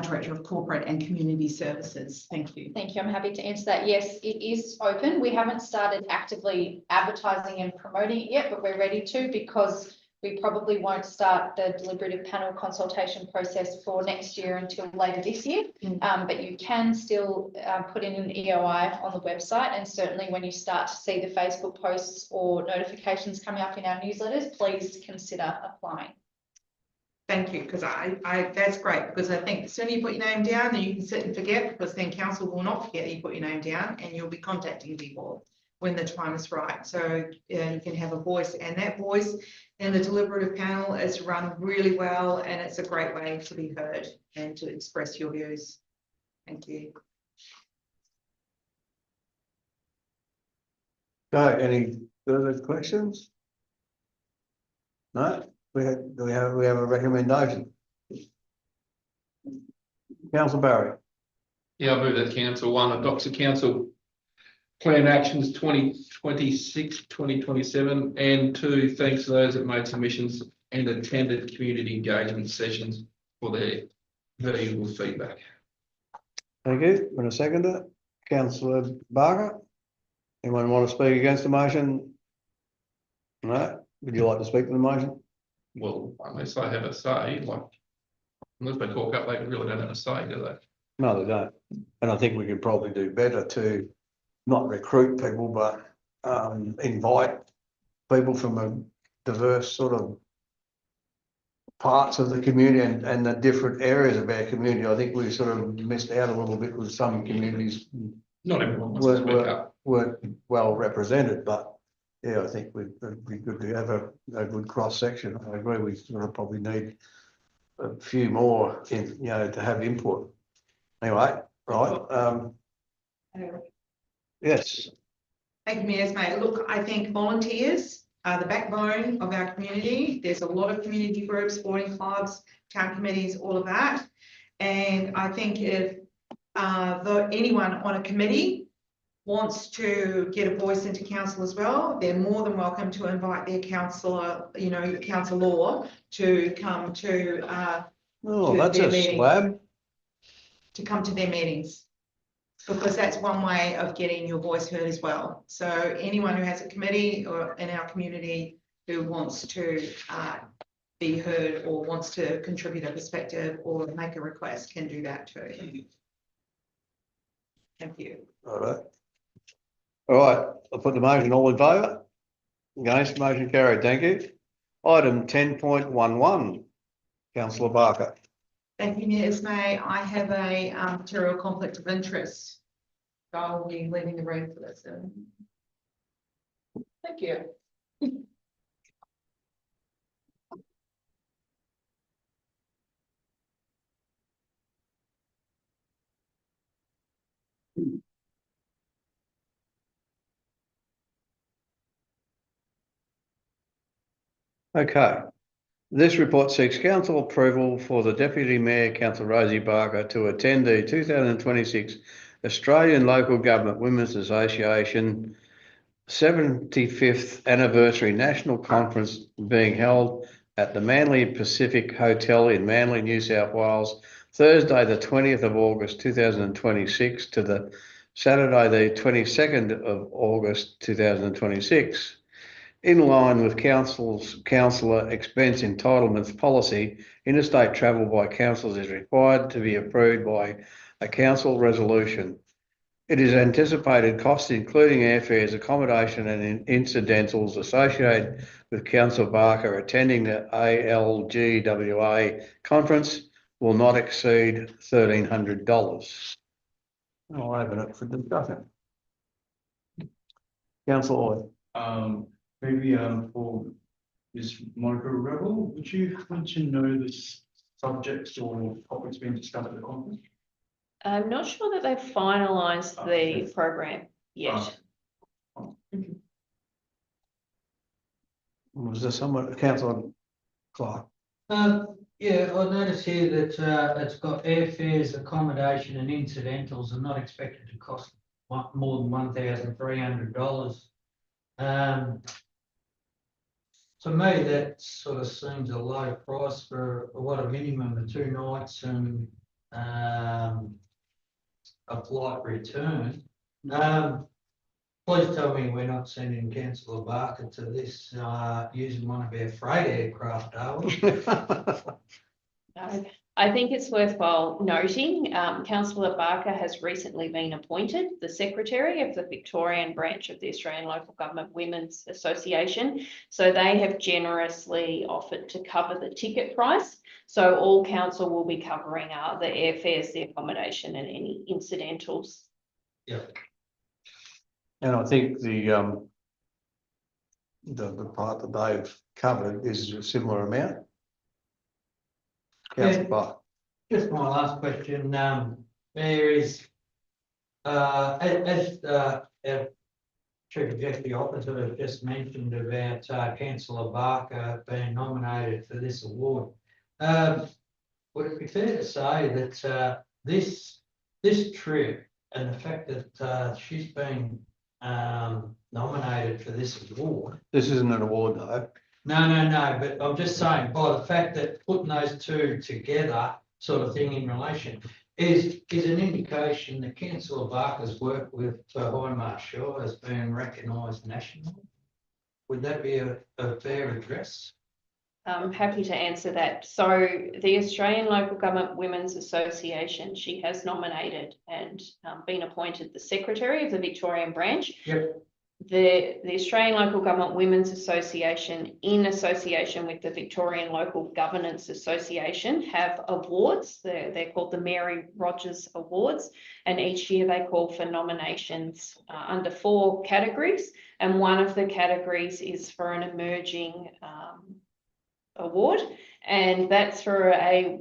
Director of Corporate and Community Services. Thank you. Thank you. I'm happy to answer that. Yes, it is open. We haven't started actively advertising and promoting it yet, but we're ready to, because we probably won't start the deliberative panel consultation process for next year until later this year. But you can still put in an EOI on the website, and certainly when you start to see the Facebook posts or notifications coming up in our newsletters, please consider applying. Thank you, because that's great, because I think the sooner you put your name down, then you can sit and forget, because then council will not forget that you put your name down, and you'll be contacting people when the time is right. So you can have a voice, and that voice in the deliberative panel is run really well, and it's a great way to be heard and to express your views. Thank you. Okay, any further questions? No? Do we have a recommendation? Councillor Barry. Yeah, I move that council 1 adopts the council plan actions 2026-2027, and 2 thanks to those that made submissions and attended community engagement sessions for their valuable feedback. Thank you. I'm going to second it. Councillor Barker. Anyone want to speak against the motion? No? Would you like to speak to the motion? Well, unless I have a say, unless they talk up, they really don't have a say, do they? No, they don't. And I think we could probably do better to not recruit people, but invite people from a diverse sort of parts of the community and the different areas of our community. I think we sort of missed out a little bit with some communities Not everyone wants to speak up. weren't well represented, but yeah, I think it'd be good to have a good cross section. I agree, we sort of probably need a few more in, to have input. Anyway, right, yes, Thank you, Mayor's Mate. Look, I think volunteers are the backbone of our community. There's a lot of community groups, sporting clubs, town committees, all of that. And I think if anyone on a committee wants to get a voice into council as well, they're more than welcome to invite their councillor, councillor to come to that's their a meeting. slab. To come to their meetings. Because that's one way of getting your voice heard as well. So anyone who has a committee or in our community who wants to be heard or wants to contribute a perspective or make a request can do that too. Thank you. All right, I'll put the motion. All in favour? Against, motion carried, thank you. Item 10.11, councillor Barker. Thank you, Mayor Ismay. I have a material conflict of interest. So I will be leaving the room for this. Thank you. Okay. This report seeks council approval for the Deputy Mayor, Councillor Rosie Barker, to attend the 2026 Australian Local Government Women's Association 75th Anniversary National Conference being held at the Manly Pacific Hotel in Manly, New South Wales, Thursday the 20th of August 2026 to the Saturday the 22nd of August 2026. In line with councillor expense entitlements policy, interstate travel by councillors is required to be approved by a council resolution. It is anticipated costs, including airfares, accommodation and incidentals associated with Councillor Barker attending the ALGWA conference will not exceed $1,300. I'll open it for discussion. Councillor Lloyd. Maybe for Ms. Monica Rebel, would you want to know the subjects or topics being discussed at the conference? I'm not sure that they've finalised the program yet. Was there someone, Councillor Clark? Yeah, I noticed here that it's got airfares, accommodation and incidentals are not expected to cost more than $1,300. To me, that sort of seems a low price for what a minimum of 2 nights and a flight return. Please tell me we're not sending Councillor Barker to this using one of our freight aircraft, are we? No. I think it's worthwhile noting, Councillor Barker has recently been appointed the Secretary of the Victorian branch of the Australian Local Government Women's Association. So they have generously offered to cover the ticket price. So all council will be covering the airfares, the accommodation and any incidentals. Yeah. And I think the part that they've covered is a similar amount. Councillor Barker. Just my last question, there is, as our Chief Executive Officer has just mentioned about Councillor Barker being nominated for this award. Would it be fair to say that this trip and the fact that she's been nominated for this award? This isn't an award though. No, but I'm just saying by the fact that putting those two together sort of thing in relation is an indication that Councillor Barker's work with Hindmarsh Shire has been recognised nationally. Would that be a fair address? I'm happy to answer that. So the Australian Local Government Women's Association, she has nominated and been appointed the Secretary of the Victorian branch. Yep. the Australian Local Government Women's Association, in association with the Victorian Local Governance Association, have awards. They're called the Mary Rogers Awards, and each year they call for nominations under 4 categories, and one of the categories is for an emerging award, and that's for a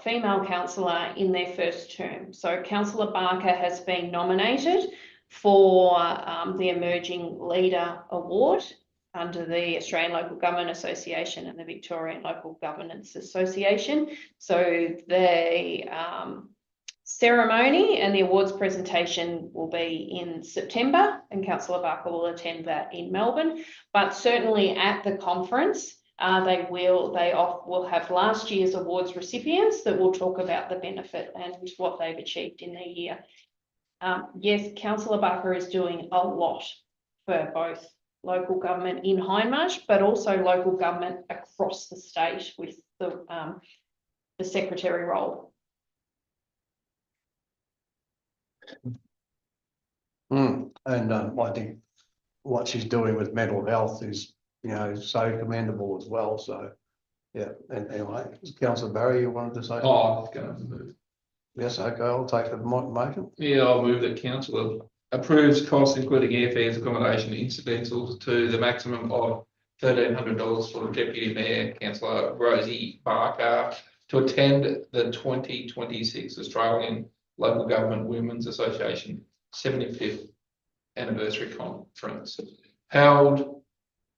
female councillor in their first term. So Councillor Barker has been nominated for the Emerging Leader Award under the Australian Local Government Association and the Victorian Local Governance Association. So the ceremony and the awards presentation will be in September, and Councillor Barker will attend that in Melbourne. But certainly at the conference, they will have last year's awards recipients that will talk about the benefit and what they've achieved in the year. Yes, Councillor Barker is doing a lot for both local government in Hindmarsh, but also local government across the state with the secretary role. And I think what she's doing with mental health is, you know, so commendable as well. So, yeah. And anyway, Councillor Barry, you wanted to say? Oh, I was going to move. Yes, okay, I'll take the motion. Yeah, I'll move that council approves costs including airfares, accommodation, incidentals to the maximum of $1,300 for Deputy Mayor Councillor Rosie Barker to attend the 2026 Australian Local Government Women's Association 75th Anniversary Conference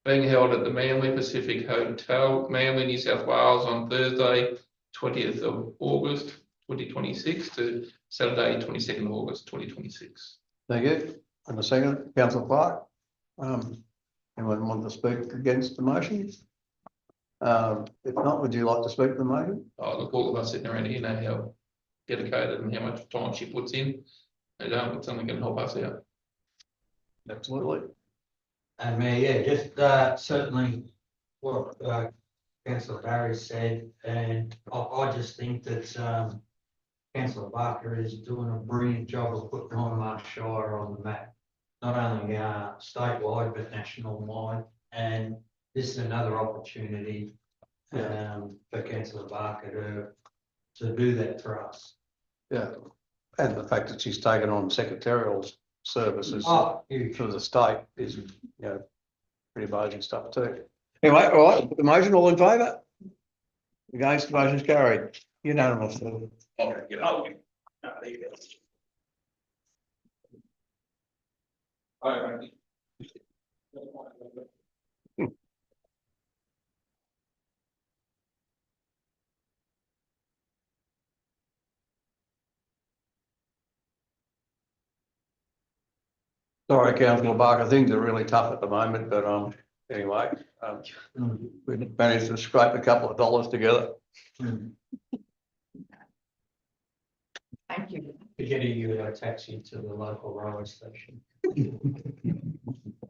being held at the Manly Pacific Hotel, Manly, New South Wales on Thursday, 20th of August, 2026 to Saturday, 22nd of August, 2026. Thank you. And the second, Councillor Clark. Anyone want to speak against the motion? If not, would you like to speak to the motion? Oh, look, all of us sitting around here know how dedicated and how much time she puts in. And it's only going to help us out. Absolutely. And yeah, just certainly what Councillor Barry said, and I just think that Councillor Barker is doing a brilliant job of putting Hindmarsh Shire on the map, not only statewide but national wide. And this is another opportunity for Councillor Barker to do that for us. Yeah, and the fact that she's taken on secretarial services for the state is, you know, pretty amazing stuff too. Anyway, all right, the motion, all in favour? Against, the motion's carried unanimously. Okay, get out. There you go. Sorry, Councillor Barker, things are really tough at the moment, but anyway, we managed to scrape a couple of dollars together. Thank you. To get a taxi to the local railway station.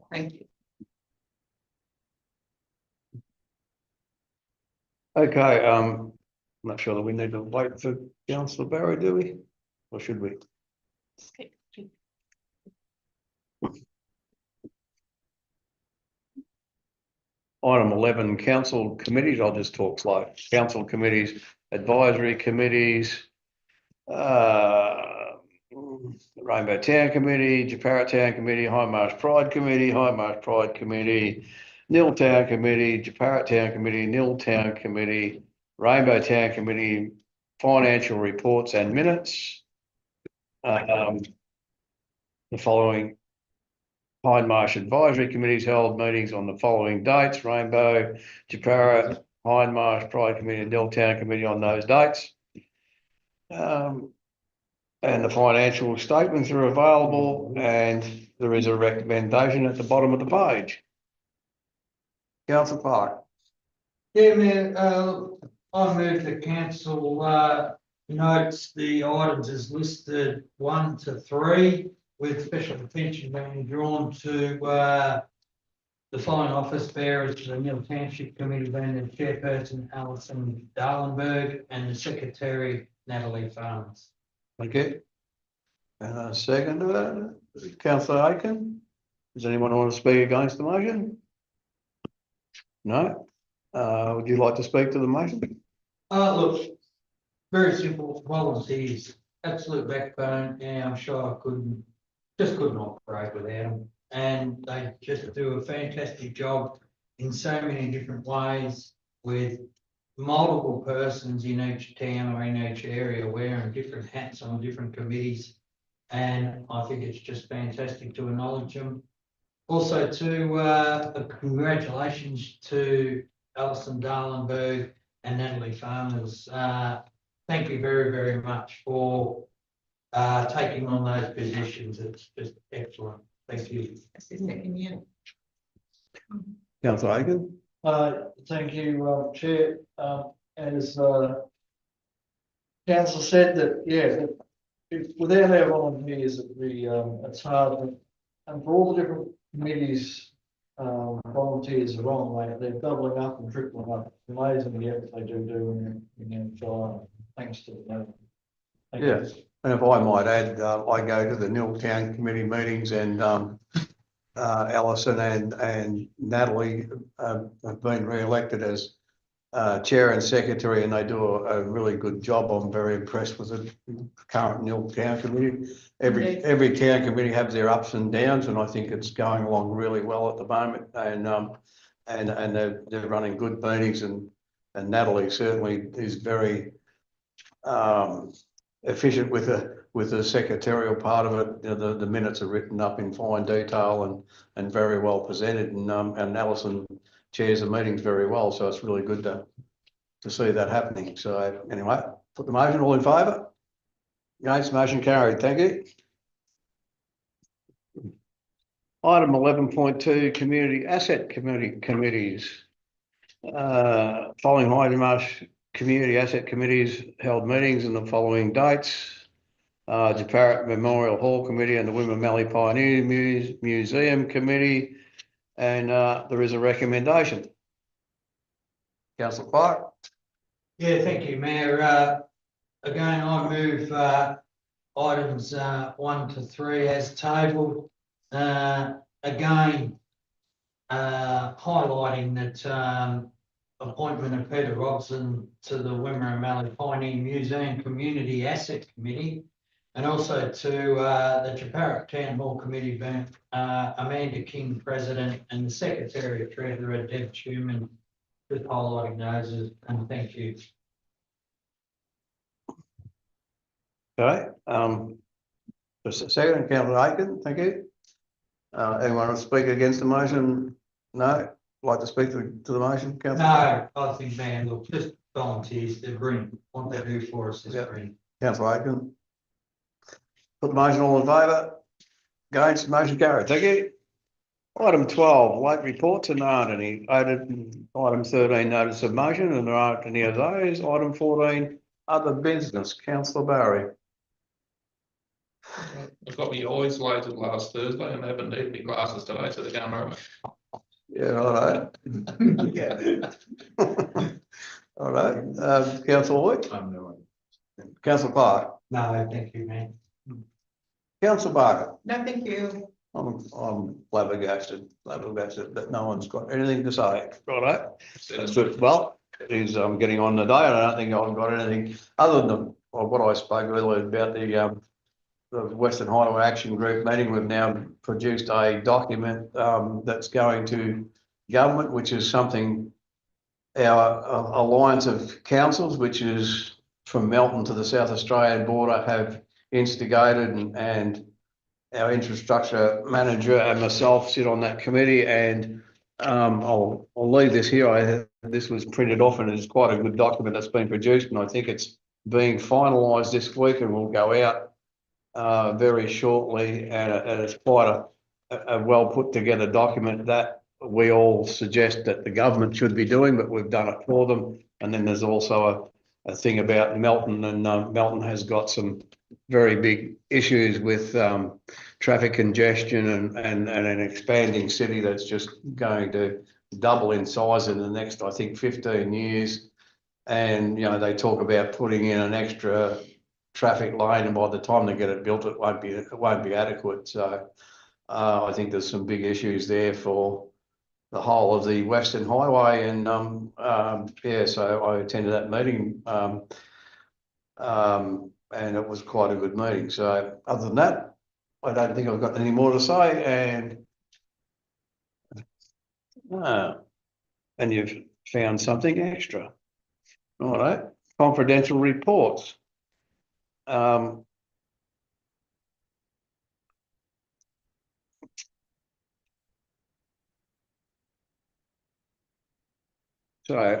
Thank you. Okay, I'm not sure that we need to wait for Councillor Barry, do we? Or should we? Item 11, council committees. I'll just talk slow. Council committees, advisory committees, Rainbow Town Committee, Japarra Town Committee, Hindmarsh Pride Committee, Hindmarsh Pride Committee, Nil Town Committee, Japarra Town Committee, Nil Town Committee, Rainbow Town Committee, financial reports and minutes. The following Hindmarsh Advisory Committees held meetings on the following dates: Rainbow, Japarra, Hindmarsh Pride Committee, and Nil Town Committee on those dates. And the financial statements are available, and there is a recommendation at the bottom of the page. Councillor Clark. Yeah, Mayor, I move the council notes the items as listed 1 to 3, with special attention being drawn to the fine office bearers to the Nil Township Committee, being the chairperson Alison Darlenberg and the secretary Natalie Farnes. Thank you. Second, Councillor Aiken. Does anyone want to speak against the motion? No? Would you like to speak to the motion? Look, very simple, volunteers, absolute backbone, yeah, I'm sure I couldn't operate without them. And they just do a fantastic job in so many different ways with multiple persons in each town or in each area wearing different hats on different committees. And I think it's just fantastic to acknowledge them. Also congratulations to Alison Darlenberg and Natalie Farmers. Thank you very, very much for taking on those positions. It's just excellent. Thank you. Councillor Aiken? Thank you, Chair. As council said that, yeah, without our volunteers, it's hard. And for all the different committees, volunteers are on, they're doubling up and tripling up. It's amazing the effort they do in their job. Thanks to them. Thank you. Yes. And if I might add, I go to the Newtown committee meetings and Alison and Natalie have been re-elected as chair and secretary, and they do a really good job. I'm very impressed with the current Newtown committee. Every town committee has their ups and downs, and I think it's going along really well at the moment. And they're running good meetings, and Natalie certainly is very efficient with the secretarial part of it. You know, the minutes are written up in fine detail and very well presented, and Alison chairs the meetings very well, so it's really good to see that happening. So anyway, put the motion, all in favour? Against, motion carried, thank you. Item 11.2, Community Asset Committees. Following Hindmarsh Community Asset Committees held meetings in the following dates. Japarra Memorial Hall Committee and the Women Mallee Pioneer Museum Committee, and there is a recommendation. Councillor Clark. Yeah, thank you, Mayor. Again, I move items 1 to 3 as tabled. Again, highlighting that appointment of Peter Robson to the Wimmera Mallee Pioneer Museum Community Asset Committee, and also to the Japarra Town Hall Committee, being Amanda King, President, and the Secretary Treasurer, Deb Schumann, just highlighting those, and thank you. Okay, just a second, Councillor Aiken, thank you. Anyone want to speak against the motion? No? Like to speak to the motion, Councillor? No, I think, man, look, just volunteers, they're brilliant. What they do for us is brilliant. Councillor Aiken. Put the motion, all in favour? Against, motion carried, thank you. Item 12, late reports, and there aren't any. Item 13, notice of motion, and there aren't any of those. Item 14, other business, Councillor Barry. I've got my eyes lasered last Thursday and I haven't needed my glasses today, so they're going over. Yeah, all right. Yeah. All right, Councillor Lloyd. No. Councillor Clark. No, thank you, man. Councillor Barker. No, thank you. I'm flabbergasted that no one's got anything to say. Right. That's good. Well, he's getting on the day. I don't think I've got anything other than what I spoke earlier about the Western Highway Action Group meeting. We've now produced a document that's going to government, which is something our alliance of councils, which is from Melton to the South Australian border, have instigated, and our infrastructure manager and myself sit on that committee. And I'll leave this here. This was printed off and it's quite a good document that's been produced, and I think it's being finalised this week and will go out very shortly. And it's quite a well put together document that we all suggest that the government should be doing, but we've done it for them. And then there's also a thing about Melton, and Melton has got some very big issues with traffic congestion and an expanding city that's just going to double in size in the next, I think, 15 years. And, you know, they talk about putting in an extra traffic lane, and by the time they get it built, it won't be adequate. So I think there's some big issues there for the whole of the Western Highway and, yeah, so I attended that meeting. And it was quite a good meeting. So other than that, I don't think I've got any more to say and and you've found something extra. All right, confidential reports. So,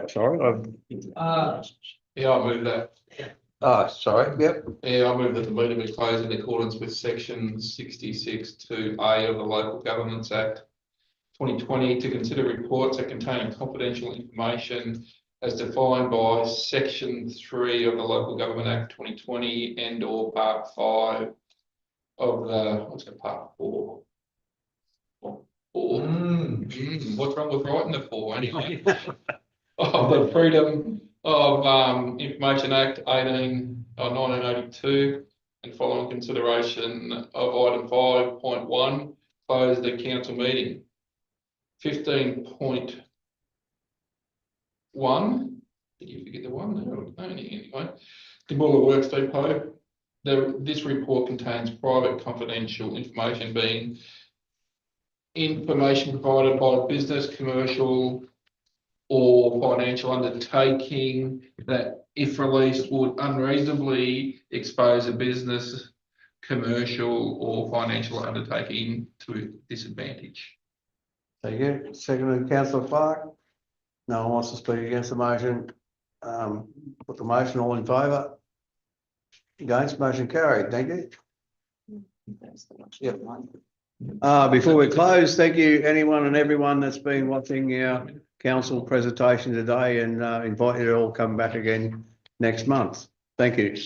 sorry, Yeah, I move that. sorry, yep. Yeah, I move that the meeting be closed in accordance with section 66(2)(a) of the Local Governments Act 2020 to consider reports that contain confidential information as defined by section 3 of the Local Government Act 2020 and or part 5 of the, what's it, part 4? What's wrong with writing the 4 anyway? Of the Freedom of Information Act 1982 and following consideration of item 5.1, close the council meeting. 15.1, did you forget the one there? Anyway, the Buller Works Depot. This report contains private confidential information being information provided by business, commercial or financial undertaking that if released would unreasonably expose a business, commercial or financial undertaking to disadvantage. Thank you. Seconded, councillor Clark. No one wants to speak against the motion. Put the motion, all in favour? Against, motion carried. Thank you. Yep. Before we close, thank you anyone and everyone that's been watching our council presentation today and invite you to all come back again next month. Thank you.